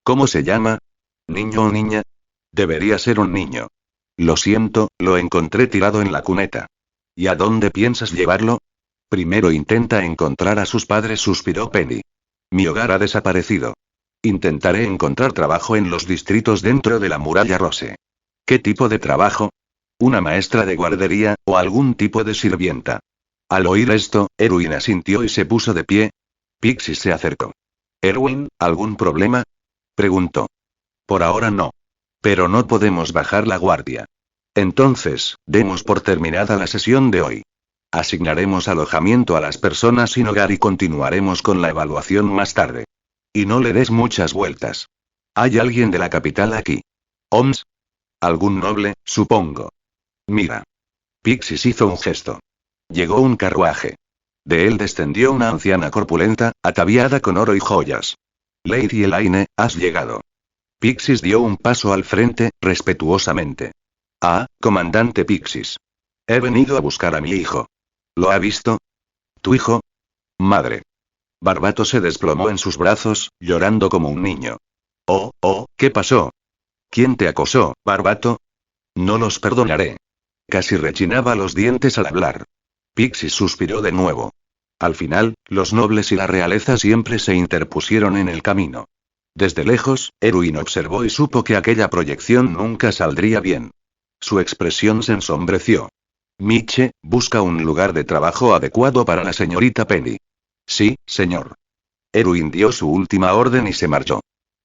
¿Cómo se llama? ¿Niño o niña? Debería ser un niño. Lo siento, lo encontré tirado en la cuneta. ¿Y a dónde piensas llevarlo? Primero intenta encontrar a sus padres, suspiró Penny. Mi hogar ha desaparecido. Intentaré encontrar trabajo en los distritos dentro de la muralla Rose. ¿Qué tipo de trabajo? ¿Una maestra de guardería, o algún tipo de sirvienta? Al oír esto, Erwin asintió y se puso de pie. Pixis se acercó. Erwin, ¿algún problema? Preguntó. Por ahora no. Pero no podemos bajar la guardia. Entonces, demos por terminada la sesión de hoy. Asignaremos alojamiento a las personas sin hogar y continuaremos con la evaluación más tarde. Y no le des muchas vueltas. ¿Hay alguien de la capital aquí? ¿Oms? ¿Algún noble, supongo? Mira. Pixis hizo un gesto. Llegó un carruaje. De él descendió una anciana corpulenta, ataviada con oro y joyas. Lady Elaine, has llegado. Pixis dio un paso al frente, respetuosamente. Ah, comandante Pixis. He venido a buscar a mi hijo. ¿Lo ha visto? ¿Tu hijo? Madre. Barbato se desplomó en sus brazos, llorando como un niño. Oh, ¿qué pasó? ¿Quién te acosó, Barbato? No los perdonaré. Casi rechinaba los dientes al hablar. Pixis suspiró de nuevo. Al final, los nobles y la realeza siempre se interpusieron en el camino. Desde lejos, Erwin observó y supo que aquella proyección nunca saldría bien. Su expresión se ensombreció. Miche, busca un lugar de trabajo adecuado para la señorita Penny. Sí, señor. Erwin dio su última orden y se marchó.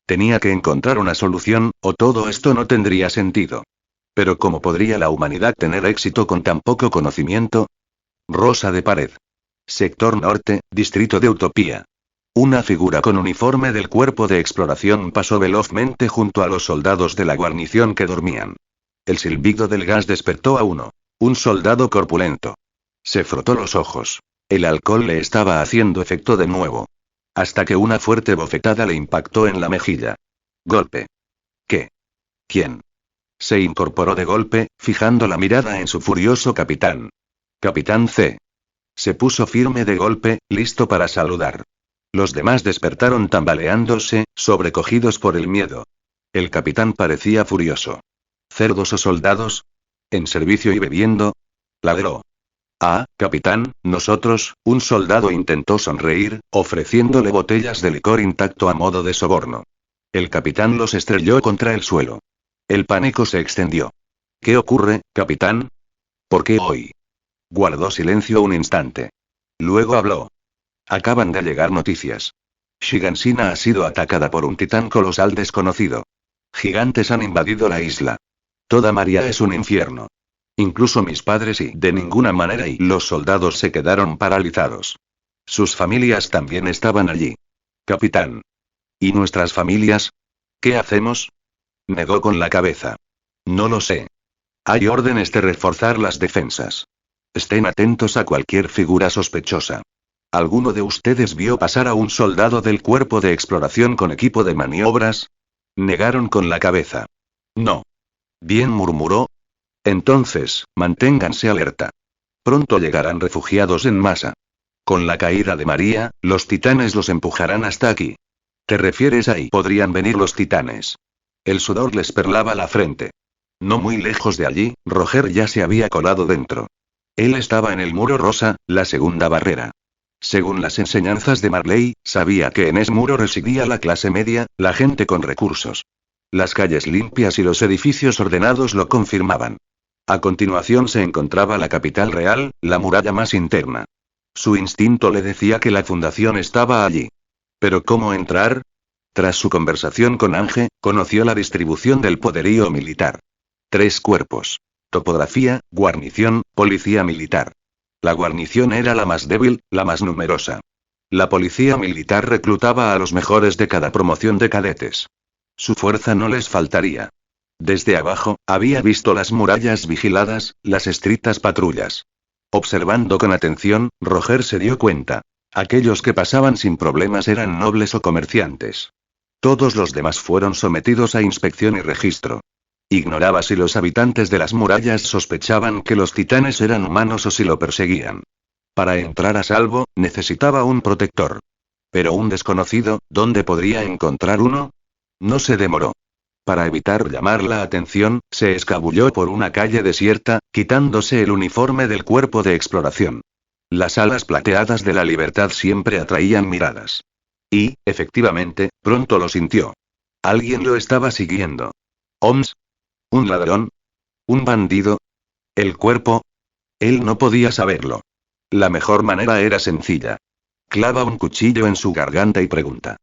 Tenía que encontrar una solución, o todo esto no tendría sentido. Pero ¿cómo podría la humanidad tener éxito con tan poco conocimiento? Rosa de Pared. Sector Norte, Distrito de Utopía. Una figura con uniforme del cuerpo de exploración pasó velozmente junto a los soldados de la guarnición que dormían. El silbido del gas despertó a uno. Un soldado corpulento. Se frotó los ojos. El alcohol le estaba haciendo efecto de nuevo. Hasta que una fuerte bofetada le impactó en la mejilla. Golpe. ¿Qué? ¿Quién? Se incorporó de golpe, fijando la mirada en su furioso capitán. Capitán C. Se puso firme de golpe, listo para saludar. Los demás despertaron tambaleándose, sobrecogidos por el miedo. El capitán parecía furioso. ¿Cerdos o soldados? ¿En servicio y bebiendo? Ladró. Ah, capitán, nosotros, un soldado intentó sonreír, ofreciéndole botellas de licor intacto a modo de soborno. El capitán los estrelló contra el suelo. El pánico se extendió. ¿Qué ocurre, capitán? ¿Por qué hoy? Guardó silencio un instante. Luego habló. Acaban de llegar noticias. Shigansina ha sido atacada por un titán colosal desconocido. Gigantes han invadido la isla. Toda María es un infierno. Incluso mis padres y de ninguna manera y los soldados se quedaron paralizados. Sus familias también estaban allí. Capitán. ¿Y nuestras familias? ¿Qué hacemos? Negó con la cabeza. No lo sé. Hay órdenes de reforzar las defensas. Estén atentos a cualquier figura sospechosa. ¿Alguno de ustedes vio pasar a un soldado del cuerpo de exploración con equipo de maniobras? Negaron con la cabeza. No. Bien, murmuró. Entonces, manténganse alerta. Pronto llegarán refugiados en masa. Con la caída de María, los titanes los empujarán hasta aquí. ¿Te refieres a ahí? Podrían venir los titanes. El sudor les perlaba la frente. No muy lejos de allí, Roger ya se había colado dentro. Él estaba en el muro rosa, la segunda barrera. Según las enseñanzas de Marley, sabía que en ese muro residía la clase media, la gente con recursos. Las calles limpias y los edificios ordenados lo confirmaban. A continuación se encontraba la capital real, la muralla más interna. Su instinto le decía que la fundación estaba allí. ¿Pero cómo entrar? Tras su conversación con Ange, conoció la distribución del poderío militar. 3 cuerpos. Topografía, guarnición, policía militar. La guarnición era la más débil, la más numerosa. La policía militar reclutaba a los mejores de cada promoción de cadetes. Su fuerza no les faltaría. Desde abajo, había visto las murallas vigiladas, las estrictas patrullas. Observando con atención, Roger se dio cuenta. Aquellos que pasaban sin problemas eran nobles o comerciantes. Todos los demás fueron sometidos a inspección y registro. Ignoraba si los habitantes de las murallas sospechaban que los titanes eran humanos o si lo perseguían. Para entrar a salvo, necesitaba un protector. Pero un desconocido, ¿dónde podría encontrar uno? No se demoró. Para evitar llamar la atención, se escabulló por una calle desierta, quitándose el uniforme del cuerpo de exploración. Las alas plateadas de la libertad siempre atraían miradas. Y, efectivamente, pronto lo sintió. Alguien lo estaba siguiendo. ¿Oms? ¿Un ladrón? ¿Un bandido? ¿El cuerpo? Él no podía saberlo. La mejor manera era sencilla. Clava un cuchillo en su garganta y pregunta.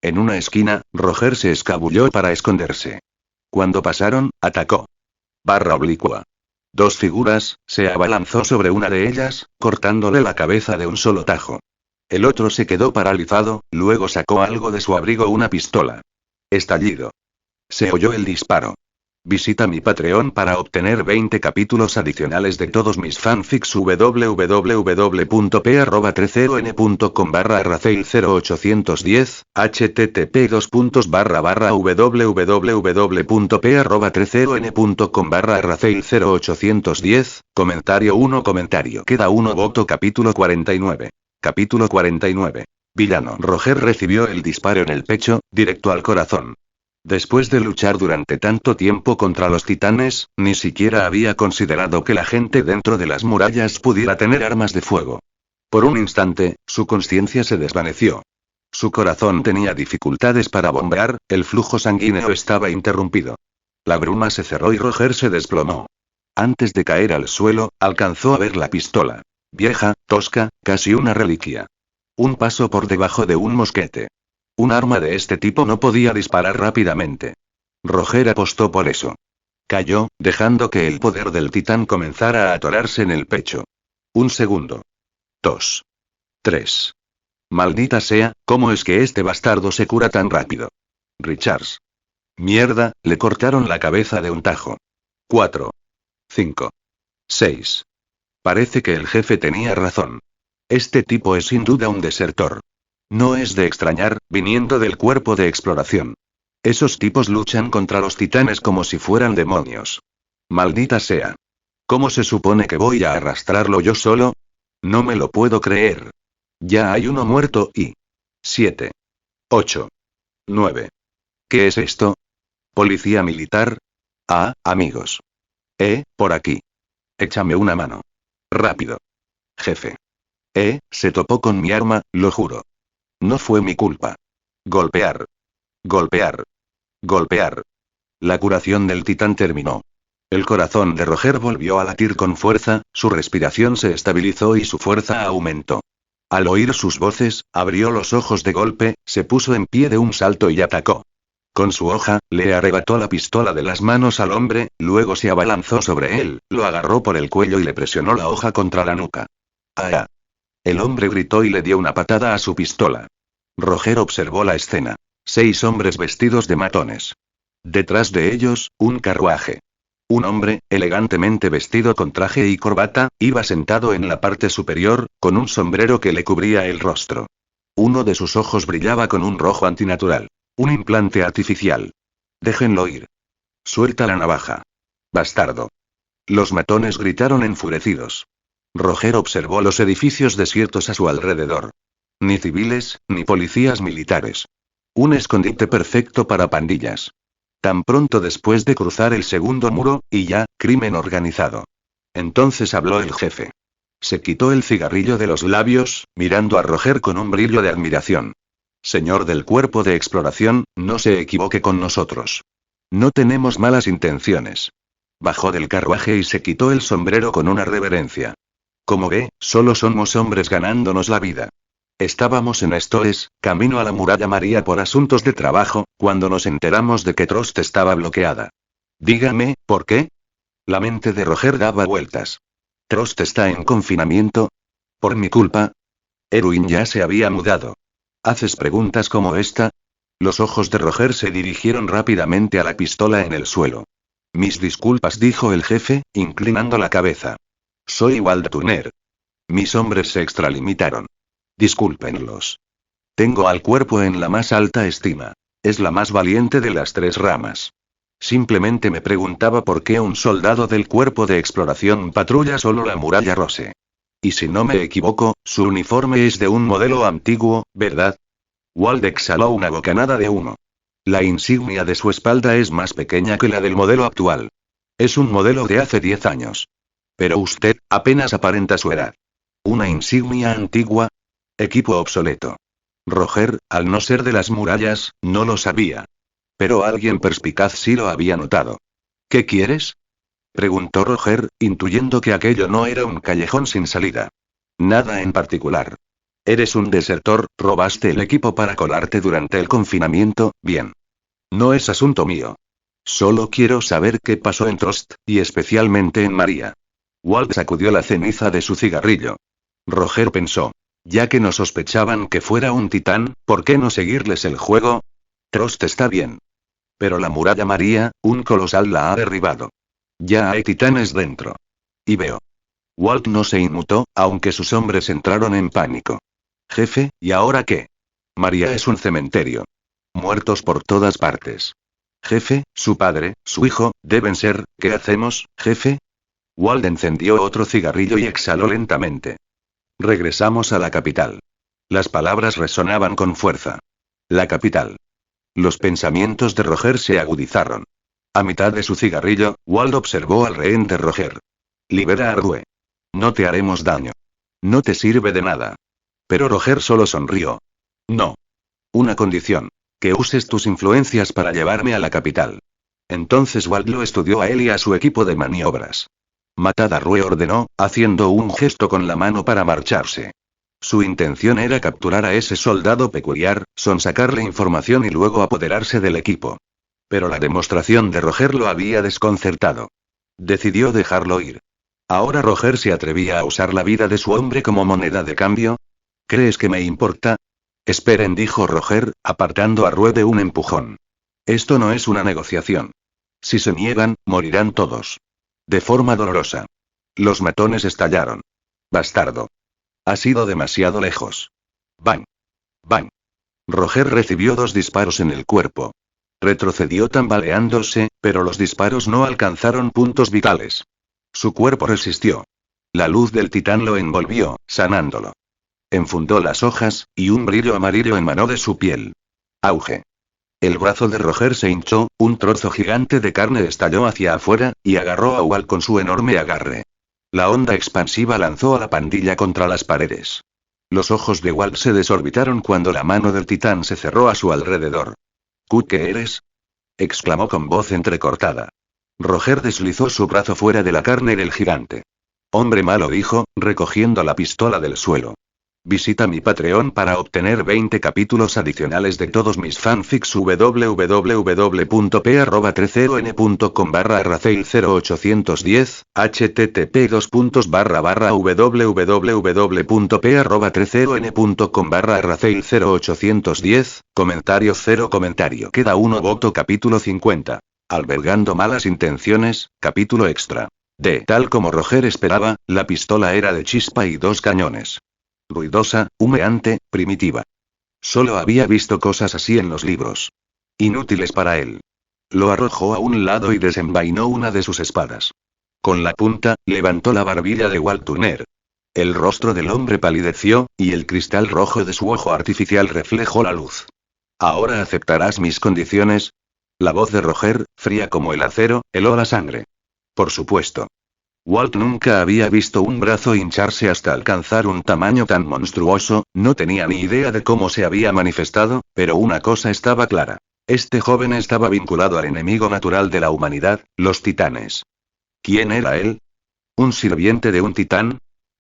En una esquina, Roger se escabulló para esconderse. Cuando pasaron, atacó. Barra oblicua. 2 figuras, se abalanzó sobre una de ellas, cortándole la cabeza de un solo tajo. El otro se quedó paralizado, luego sacó algo de su abrigo, una pistola. Estallido. Se oyó el disparo. Visita mi Patreon para obtener 20 capítulos adicionales de todos mis fanfics www.p@30n.com/arraceil0810, http://www.p@30n.com/arraceil0810, comentario 1 comentario queda 1 voto capítulo 49. Capítulo 49. Villano. Roger recibió el disparo en el pecho, directo al corazón. Después de luchar durante tanto tiempo contra los titanes, ni siquiera había considerado que la gente dentro de las murallas pudiera tener armas de fuego. Por un instante, su conciencia se desvaneció. Su corazón tenía dificultades para bombear, el flujo sanguíneo estaba interrumpido. La bruma se cerró y Roger se desplomó. Antes de caer al suelo, alcanzó a ver la pistola. Vieja, tosca, casi una reliquia. Un paso por debajo de un mosquete. Un arma de este tipo no podía disparar rápidamente. Roger apostó por eso. Cayó, dejando que el poder del titán comenzara a atorarse en el pecho. 1 segundo. 2. 3. Maldita sea, ¿cómo es que este bastardo se cura tan rápido? Richards. Mierda, le cortaron la cabeza de un tajo. 4. 5. 6. Parece que el jefe tenía razón. Este tipo es sin duda un desertor. No es de extrañar, viniendo del cuerpo de exploración. Esos tipos luchan contra los titanes como si fueran demonios. Maldita sea. ¿Cómo se supone que voy a arrastrarlo yo solo? No me lo puedo creer. Ya hay uno muerto y... 7. 8. 9. ¿Qué es esto? ¿Policía militar? Ah, amigos. Por aquí. Échame una mano. Rápido. Jefe. Se topó con mi arma, lo juro. No fue mi culpa. Golpear. Golpear. Golpear. La curación del titán terminó. El corazón de Roger volvió a latir con fuerza, su respiración se estabilizó y su fuerza aumentó. Al oír sus voces, abrió los ojos de golpe, se puso en pie de un salto y atacó. Con su hoja, le arrebató la pistola de las manos al hombre, luego se abalanzó sobre él, lo agarró por el cuello y le presionó la hoja contra la nuca. ¡Ah! El hombre gritó y le dio una patada a su pistola. Roger observó la escena. 6 hombres vestidos de matones. Detrás de ellos, un carruaje. Un hombre, elegantemente vestido con traje y corbata, iba sentado en la parte superior, con un sombrero que le cubría el rostro. Uno de sus ojos brillaba con un rojo antinatural. Un implante artificial. Déjenlo ir. Suelta la navaja. Bastardo. Los matones gritaron enfurecidos. Roger observó los edificios desiertos a su alrededor. Ni civiles, ni policías militares. Un escondite perfecto para pandillas. Tan pronto después de cruzar el segundo muro, y ya, crimen organizado. Entonces habló el jefe. Se quitó el cigarrillo de los labios, mirando a Roger con un brillo de admiración. Señor del cuerpo de exploración, no se equivoque con nosotros. No tenemos malas intenciones. Bajó del carruaje y se quitó el sombrero con una reverencia. Como ve, solo somos hombres ganándonos la vida. Estábamos en Stores, camino a la muralla María por asuntos de trabajo, cuando nos enteramos de que Trost estaba bloqueada. Dígame, ¿por qué? La mente de Roger daba vueltas. ¿Trost está en confinamiento? ¿Por mi culpa? Erwin ya se había mudado. ¿Haces preguntas como esta? Los ojos de Roger se dirigieron rápidamente a la pistola en el suelo. Mis disculpas, dijo el jefe, inclinando la cabeza. Soy Wald Turner. Mis hombres se extralimitaron. Discúlpenlos. Tengo al cuerpo en la más alta estima. Es la más valiente de las 3 ramas. Simplemente me preguntaba por qué un soldado del cuerpo de exploración patrulla solo la muralla Rose. Y si no me equivoco, su uniforme es de un modelo antiguo, ¿verdad? Wald exhaló una bocanada de humo. La insignia de su espalda es más pequeña que la del modelo actual. Es un modelo de hace 10 años. Pero usted, apenas aparenta su edad. ¿Una insignia antigua? Equipo obsoleto. Roger, al no ser de las murallas, no lo sabía. Pero alguien perspicaz sí lo había notado. ¿Qué quieres? Preguntó Roger, intuyendo que aquello no era un callejón sin salida. Nada en particular. Eres un desertor, robaste el equipo para colarte durante el confinamiento, bien. No es asunto mío. Solo quiero saber qué pasó en Trost, y especialmente en María. Walt sacudió la ceniza de su cigarrillo. Roger pensó. Ya que no sospechaban que fuera un titán, ¿por qué no seguirles el juego? Trost está bien. Pero la muralla María, un colosal la ha derribado. Ya hay titanes dentro. Y veo. Walt no se inmutó, aunque sus hombres entraron en pánico. Jefe, ¿y ahora qué? María es un cementerio. Muertos por todas partes. Jefe, su padre, su hijo, deben ser, ¿qué hacemos, jefe? Walt encendió otro cigarrillo y exhaló lentamente. Regresamos a la capital. Las palabras resonaban con fuerza. La capital. Los pensamientos de Roger se agudizaron. A mitad de su cigarrillo, Walt observó al rehén de Roger. Libera a Rue. No te haremos daño. No te sirve de nada. Pero Roger solo sonrió. No. Una condición. Que uses tus influencias para llevarme a la capital. Entonces Walt lo estudió a él y a su equipo de maniobras. Matad a Rue, ordenó, haciendo un gesto con la mano para marcharse. Su intención era capturar a ese soldado peculiar, sonsacarle información y luego apoderarse del equipo. Pero la demostración de Roger lo había desconcertado. Decidió dejarlo ir. ¿Ahora Roger se atrevía a usar la vida de su hombre como moneda de cambio? ¿Crees que me importa? Esperen, dijo Roger, apartando a Rue de un empujón. Esto no es una negociación. Si se niegan, morirán todos. De forma dolorosa. Los matones estallaron. Bastardo. Has ido demasiado lejos. Bang. Bang. Roger recibió 2 disparos en el cuerpo. Retrocedió tambaleándose, pero los disparos no alcanzaron puntos vitales. Su cuerpo resistió. La luz del titán lo envolvió, sanándolo. Enfundó las hojas, y un brillo amarillo emanó de su piel. Auge. El brazo de Roger se hinchó, un trozo gigante de carne estalló hacia afuera, y agarró a Walt con su enorme agarre. La onda expansiva lanzó a la pandilla contra las paredes. Los ojos de Walt se desorbitaron cuando la mano del titán se cerró a su alrededor. ¿Qué eres? Exclamó con voz entrecortada. Roger deslizó su brazo fuera de la carne del gigante. Hombre malo, dijo, recogiendo la pistola del suelo. Visita mi Patreon para obtener 20 capítulos adicionales de todos mis fanfics www.p@30n.com/arraceil0810, http://www.p@30n.com/arraceil0810, comentario 0 comentario. Queda uno voto capítulo 50. Albergando malas intenciones, capítulo extra. Tal como Roger esperaba, la pistola era de chispa y 2 cañones. Ruidosa, humeante, primitiva. Solo había visto cosas así en los libros. Inútiles para él. Lo arrojó a un lado y desenvainó una de sus espadas. Con la punta, levantó la barbilla de Walt Turner. El rostro del hombre palideció, y el cristal rojo de su ojo artificial reflejó la luz. ¿Ahora aceptarás mis condiciones? La voz de Roger, fría como el acero, heló la sangre. Por supuesto. Walt nunca había visto un brazo hincharse hasta alcanzar un tamaño tan monstruoso, no tenía ni idea de cómo se había manifestado, pero una cosa estaba clara. Este joven estaba vinculado al enemigo natural de la humanidad, los titanes. ¿Quién era él? ¿Un sirviente de un titán?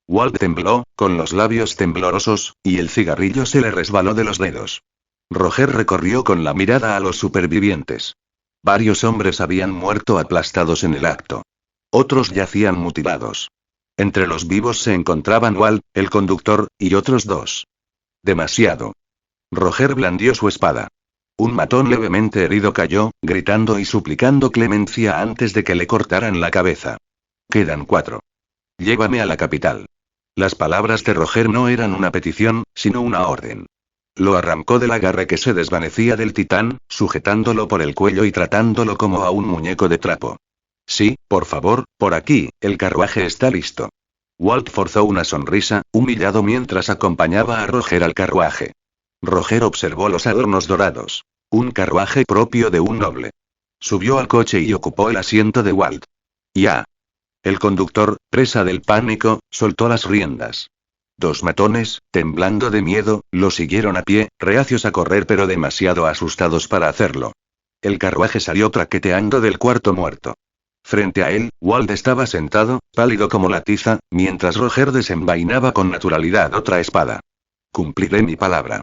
Walt tembló, con los labios temblorosos, y el cigarrillo se le resbaló de los dedos. Roger recorrió con la mirada a los supervivientes. Varios hombres habían muerto aplastados en el acto. Otros yacían mutilados. Entre los vivos se encontraban Walt, el conductor, y otros 2. Demasiado. Roger blandió su espada. Un matón levemente herido cayó, gritando y suplicando clemencia antes de que le cortaran la cabeza. Quedan 4. Llévame a la capital. Las palabras de Roger no eran una petición, sino una orden. Lo arrancó del agarre que se desvanecía del titán, sujetándolo por el cuello y tratándolo como a un muñeco de trapo. Sí, por favor, por aquí, el carruaje está listo. Walt forzó una sonrisa, humillado mientras acompañaba a Roger al carruaje. Roger observó los adornos dorados. Un carruaje propio de un noble. Subió al coche y ocupó el asiento de Walt. Ya. El conductor, presa del pánico, soltó las riendas. 2 matones, temblando de miedo, lo siguieron a pie, reacios a correr pero demasiado asustados para hacerlo. El carruaje salió traqueteando del cuarto muerto. Frente a él, Walt estaba sentado, pálido como la tiza, mientras Roger desenvainaba con naturalidad otra espada. Cumpliré mi palabra.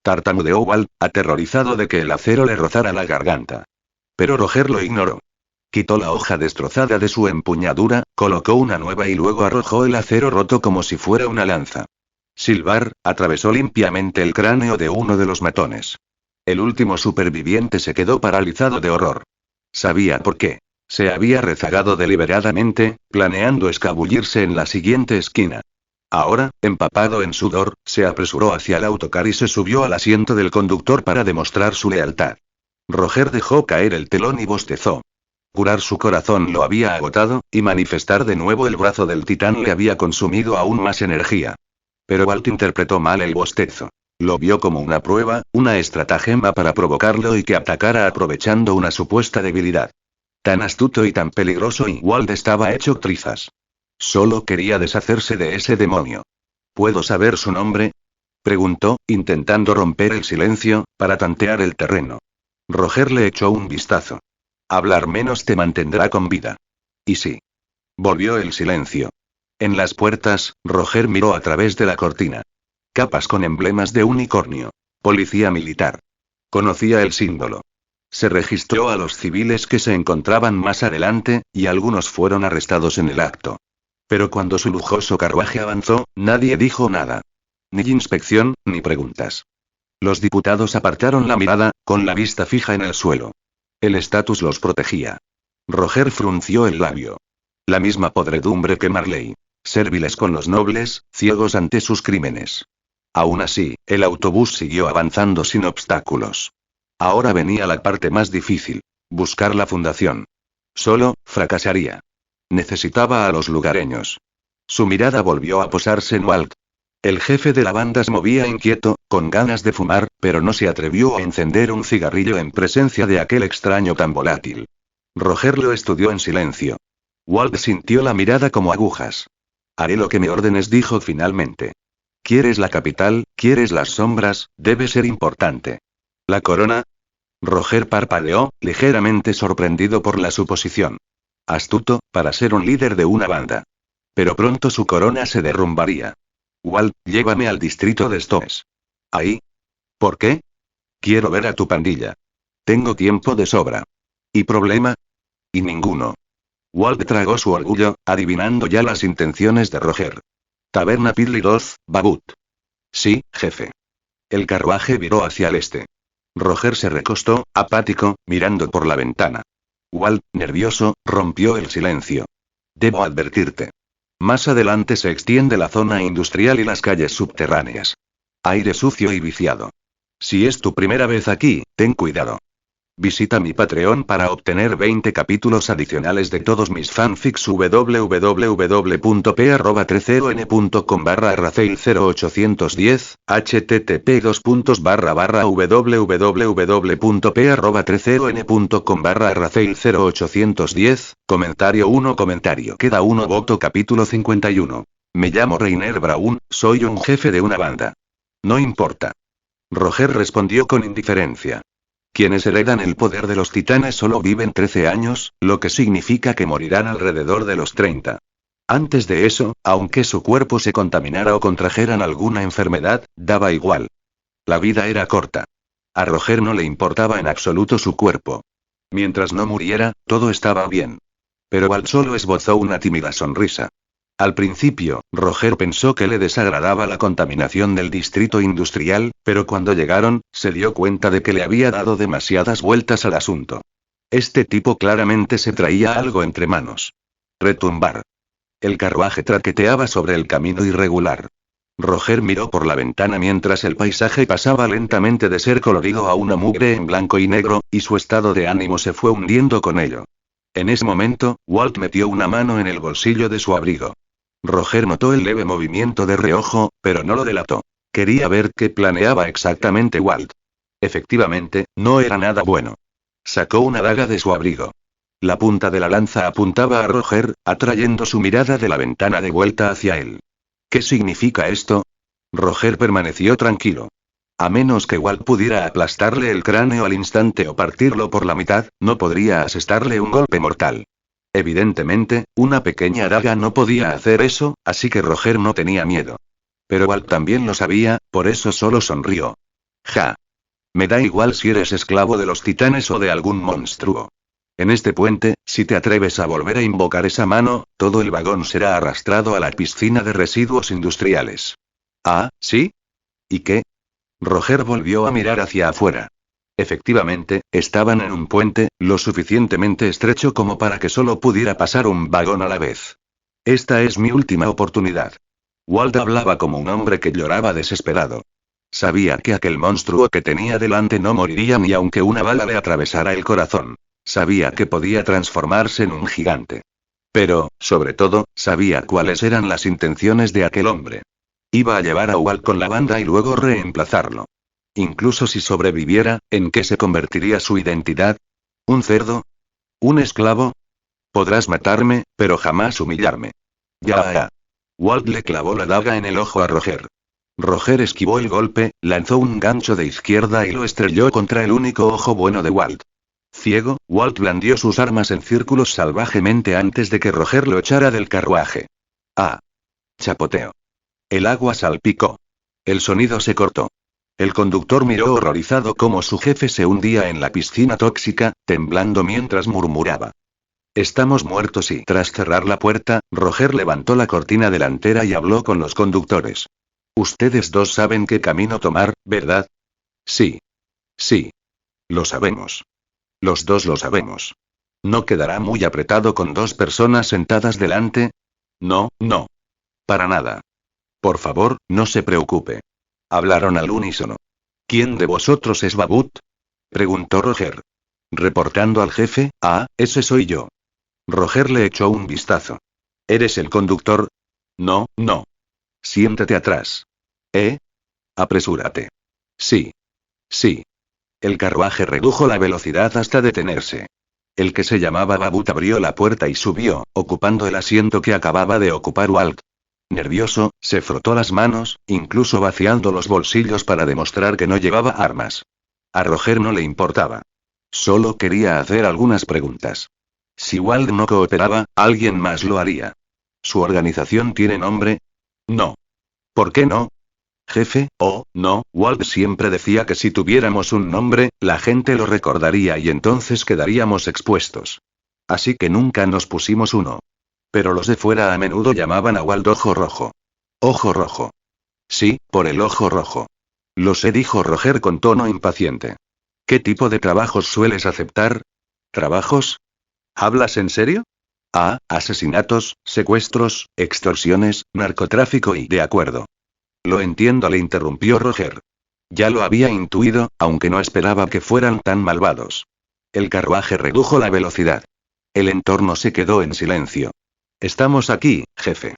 Tartamudeó Walt, aterrorizado de que el acero le rozara la garganta. Pero Roger lo ignoró. Quitó la hoja destrozada de su empuñadura, colocó una nueva y luego arrojó el acero roto como si fuera una lanza. Silbar, atravesó limpiamente el cráneo de uno de los matones. El último superviviente se quedó paralizado de horror. Sabía por qué. Se había rezagado deliberadamente, planeando escabullirse en la siguiente esquina. Ahora, empapado en sudor, se apresuró hacia el autocar y se subió al asiento del conductor para demostrar su lealtad. Roger dejó caer el telón y bostezó. Curar su corazón lo había agotado, y manifestar de nuevo el brazo del titán le había consumido aún más energía. Pero Walt interpretó mal el bostezo. Lo vio como una prueba, una estratagema para provocarlo y que atacara aprovechando una supuesta debilidad. Tan astuto y tan peligroso, y Walt estaba hecho trizas. Solo quería deshacerse de ese demonio. ¿Puedo saber su nombre? Preguntó, intentando romper el silencio, para tantear el terreno. Roger le echó un vistazo. Hablar menos te mantendrá con vida. Y sí. Volvió el silencio. En las puertas, Roger miró a través de la cortina. Capas con emblemas de unicornio. Policía militar. Conocía el símbolo. Se registró a los civiles que se encontraban más adelante, y algunos fueron arrestados en el acto. Pero cuando su lujoso carruaje avanzó, nadie dijo nada. Ni inspección, ni preguntas. Los diputados apartaron la mirada, con la vista fija en el suelo. El estatus los protegía. Roger frunció el labio. La misma podredumbre que Marley. Serviles con los nobles, ciegos ante sus crímenes. Aún así, el autobús siguió avanzando sin obstáculos. Ahora venía la parte más difícil. Buscar la fundación. Solo, fracasaría. Necesitaba a los lugareños. Su mirada volvió a posarse en Walt. El jefe de la banda se movía inquieto, con ganas de fumar, pero no se atrevió a encender un cigarrillo en presencia de aquel extraño tan volátil. Roger lo estudió en silencio. Walt sintió la mirada como agujas. Haré lo que me ordenes, dijo finalmente. ¿Quieres la capital? ¿Quieres las sombras? Debe ser importante. ¿La corona? Roger parpadeó, ligeramente sorprendido por la suposición. Astuto, para ser un líder de una banda. Pero pronto su corona se derrumbaría. Walt, llévame al distrito de Stones. ¿Ahí? ¿Por qué? Quiero ver a tu pandilla. Tengo tiempo de sobra. ¿Y problema? Y ninguno. Walt tragó su orgullo, adivinando ya las intenciones de Roger. Taberna Pilly 2, Babut. Sí, jefe. El carruaje viró hacia el este. Roger se recostó, apático, mirando por la ventana. Walt, nervioso, rompió el silencio. Debo advertirte. Más adelante se extiende la zona industrial y las calles subterráneas. Aire sucio y viciado. Si es tu primera vez aquí, ten cuidado. Visita mi Patreon para obtener 20 capítulos adicionales de todos mis fanfics www.p@30n.com/rafael0810, http://www.p@30n.com/rafael0810, comentario 1 comentario queda 1 voto capítulo 51. Me llamo Reiner Braun, soy un jefe de una banda. No importa. Roger respondió con indiferencia. Quienes heredan el poder de los titanes solo viven 13 años, lo que significa que morirán alrededor de los 30. Antes de eso, aunque su cuerpo se contaminara o contrajeran alguna enfermedad, daba igual. La vida era corta. A Roger no le importaba en absoluto su cuerpo. Mientras no muriera, todo estaba bien. Pero Walt solo esbozó una tímida sonrisa. Al principio, Roger pensó que le desagradaba la contaminación del distrito industrial, pero cuando llegaron, se dio cuenta de que le había dado demasiadas vueltas al asunto. Este tipo claramente se traía algo entre manos. Retumbar. El carruaje traqueteaba sobre el camino irregular. Roger miró por la ventana mientras el paisaje pasaba lentamente de ser colorido a una mugre en blanco y negro, y su estado de ánimo se fue hundiendo con ello. En ese momento, Walt metió una mano en el bolsillo de su abrigo. Roger notó el leve movimiento de reojo, pero no lo delató. Quería ver qué planeaba exactamente Walt. Efectivamente, no era nada bueno. Sacó una daga de su abrigo. La punta de la lanza apuntaba a Roger, atrayendo su mirada de la ventana de vuelta hacia él. ¿Qué significa esto? Roger permaneció tranquilo. A menos que Walt pudiera aplastarle el cráneo al instante o partirlo por la mitad, no podría asestarle un golpe mortal. Evidentemente, una pequeña daga no podía hacer eso, así que Roger no tenía miedo. Pero Walt también lo sabía, por eso solo sonrió. Ja. Me da igual si eres esclavo de los titanes o de algún monstruo. En este puente, si te atreves a volver a invocar esa mano, todo el vagón será arrastrado a la piscina de residuos industriales. ¿Ah, sí? ¿Y qué? Roger volvió a mirar hacia afuera. Efectivamente, estaban en un puente, lo suficientemente estrecho como para que solo pudiera pasar un vagón a la vez. Esta es mi última oportunidad. Walt hablaba como un hombre que lloraba desesperado. Sabía que aquel monstruo que tenía delante no moriría ni aunque una bala le atravesara el corazón. Sabía que podía transformarse en un gigante. Pero, sobre todo, sabía cuáles eran las intenciones de aquel hombre. Iba a llevar a Walt con la banda y luego reemplazarlo. Incluso si sobreviviera, ¿en qué se convertiría su identidad? ¿Un cerdo? ¿Un esclavo? Podrás matarme, pero jamás humillarme. Ya. Walt le clavó la daga en el ojo a Roger. Roger esquivó el golpe, lanzó un gancho de izquierda y lo estrelló contra el único ojo bueno de Walt. Ciego, Walt blandió sus armas en círculos salvajemente antes de que Roger lo echara del carruaje. ¡Ah! Chapoteo. El agua salpicó. El sonido se cortó. El conductor miró horrorizado cómo su jefe se hundía en la piscina tóxica, temblando mientras murmuraba. Estamos muertos y tras cerrar la puerta, Roger levantó la cortina delantera y habló con los conductores. Ustedes dos saben qué camino tomar, ¿verdad? Sí. Sí. Lo sabemos. Los dos lo sabemos. ¿No quedará muy apretado con dos personas sentadas delante? No, no. Para nada. Por favor, no se preocupe. Hablaron al unísono. ¿Quién de vosotros es Babut? Preguntó Roger. Reportando al jefe, ese soy yo. Roger le echó un vistazo. ¿Eres el conductor? No, no. Siéntate atrás. ¿Eh? Apresúrate. Sí. Sí. El carruaje redujo la velocidad hasta detenerse. El que se llamaba Babut abrió la puerta y subió, ocupando el asiento que acababa de ocupar Walt. Nervioso, se frotó las manos, incluso vaciando los bolsillos para demostrar que no llevaba armas. A Roger no le importaba. Solo quería hacer algunas preguntas. Si Walt no cooperaba, alguien más lo haría. ¿Su organización tiene nombre? No. ¿Por qué no? Jefe, oh, no, Walt siempre decía que si tuviéramos un nombre, la gente lo recordaría y entonces quedaríamos expuestos. Así que nunca nos pusimos uno. Pero los de fuera a menudo llamaban a Walt Ojo Rojo. Ojo Rojo. Sí, por el Ojo Rojo. Lo sé, dijo Roger con tono impaciente. ¿Qué tipo de trabajos sueles aceptar? ¿Trabajos? ¿Hablas en serio? Ah, asesinatos, secuestros, extorsiones, narcotráfico y... De acuerdo. Lo entiendo, le interrumpió Roger. Ya lo había intuido, aunque no esperaba que fueran tan malvados. El carruaje redujo la velocidad. El entorno se quedó en silencio. Estamos aquí, jefe.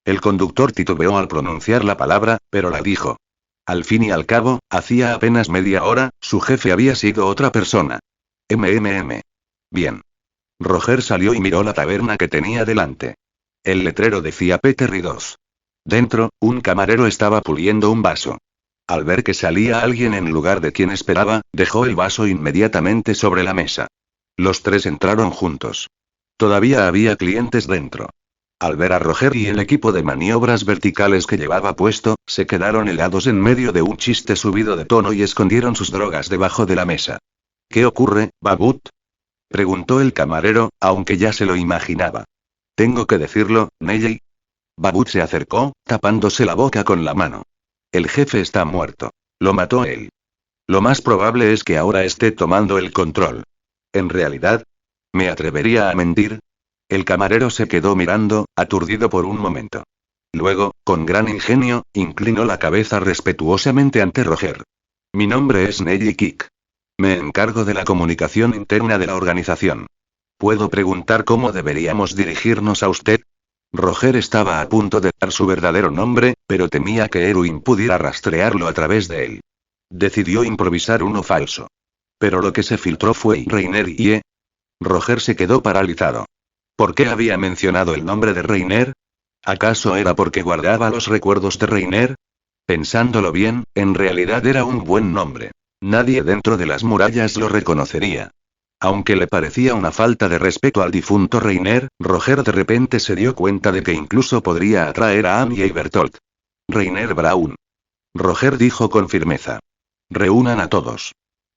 El conductor titubeó al pronunciar la palabra, pero la dijo. Al fin y al cabo, hacía apenas media hora, su jefe había sido otra persona. Bien. Roger salió y miró la taberna que tenía delante. El letrero decía Peter Ridoz. Dentro, un camarero estaba puliendo un vaso. Al ver que salía alguien en lugar de quien esperaba, dejó el vaso inmediatamente sobre la mesa. Los tres entraron juntos. Todavía había clientes dentro. Al ver a Roger y el equipo de maniobras verticales que llevaba puesto, se quedaron helados en medio de un chiste subido de tono y escondieron sus drogas debajo de la mesa. ¿Qué ocurre, Babut? Preguntó el camarero, aunque ya se lo imaginaba. Tengo que decirlo, Neji. Babut se acercó, tapándose la boca con la mano. El jefe está muerto. Lo mató él. Lo más probable es que ahora esté tomando el control. En realidad, ¿me atrevería a mentir? El camarero se quedó mirando, aturdido por un momento. Luego, con gran ingenio, inclinó la cabeza respetuosamente ante Roger. Mi nombre es Neji Kick. Me encargo de la comunicación interna de la organización. ¿Puedo preguntar cómo deberíamos dirigirnos a usted? Roger estaba a punto de dar su verdadero nombre, pero temía que Erwin pudiera rastrearlo a través de él. Decidió improvisar uno falso. Pero lo que se filtró fue Reiner y... Roger se quedó paralizado. ¿Por qué había mencionado el nombre de Reiner? ¿Acaso era porque guardaba los recuerdos de Reiner? Pensándolo bien, en realidad era un buen nombre. Nadie dentro de las murallas lo reconocería. Aunque le parecía una falta de respeto al difunto Reiner, Roger de repente se dio cuenta de que incluso podría atraer a Anya y Bertolt. Reiner Braun. Roger dijo con firmeza. Reúnan a todos.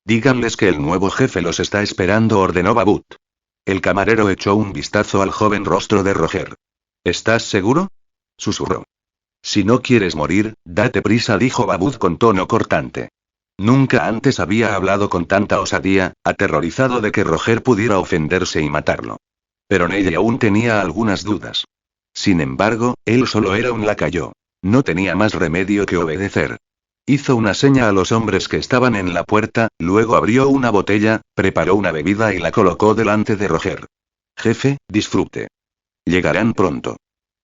Díganles que el nuevo jefe los está esperando, ordenó Babut. El camarero echó un vistazo al joven rostro de Roger. ¿Estás seguro? Susurró. Si no quieres morir, date prisa, dijo Babut con tono cortante. Nunca antes había hablado con tanta osadía, aterrorizado de que Roger pudiera ofenderse y matarlo. Pero Neji aún tenía algunas dudas. Sin embargo, él solo era un lacayo. No tenía más remedio que obedecer. Hizo una seña a los hombres que estaban en la puerta, luego abrió una botella, preparó una bebida y la colocó delante de Roger. Jefe, disfrute. Llegarán pronto.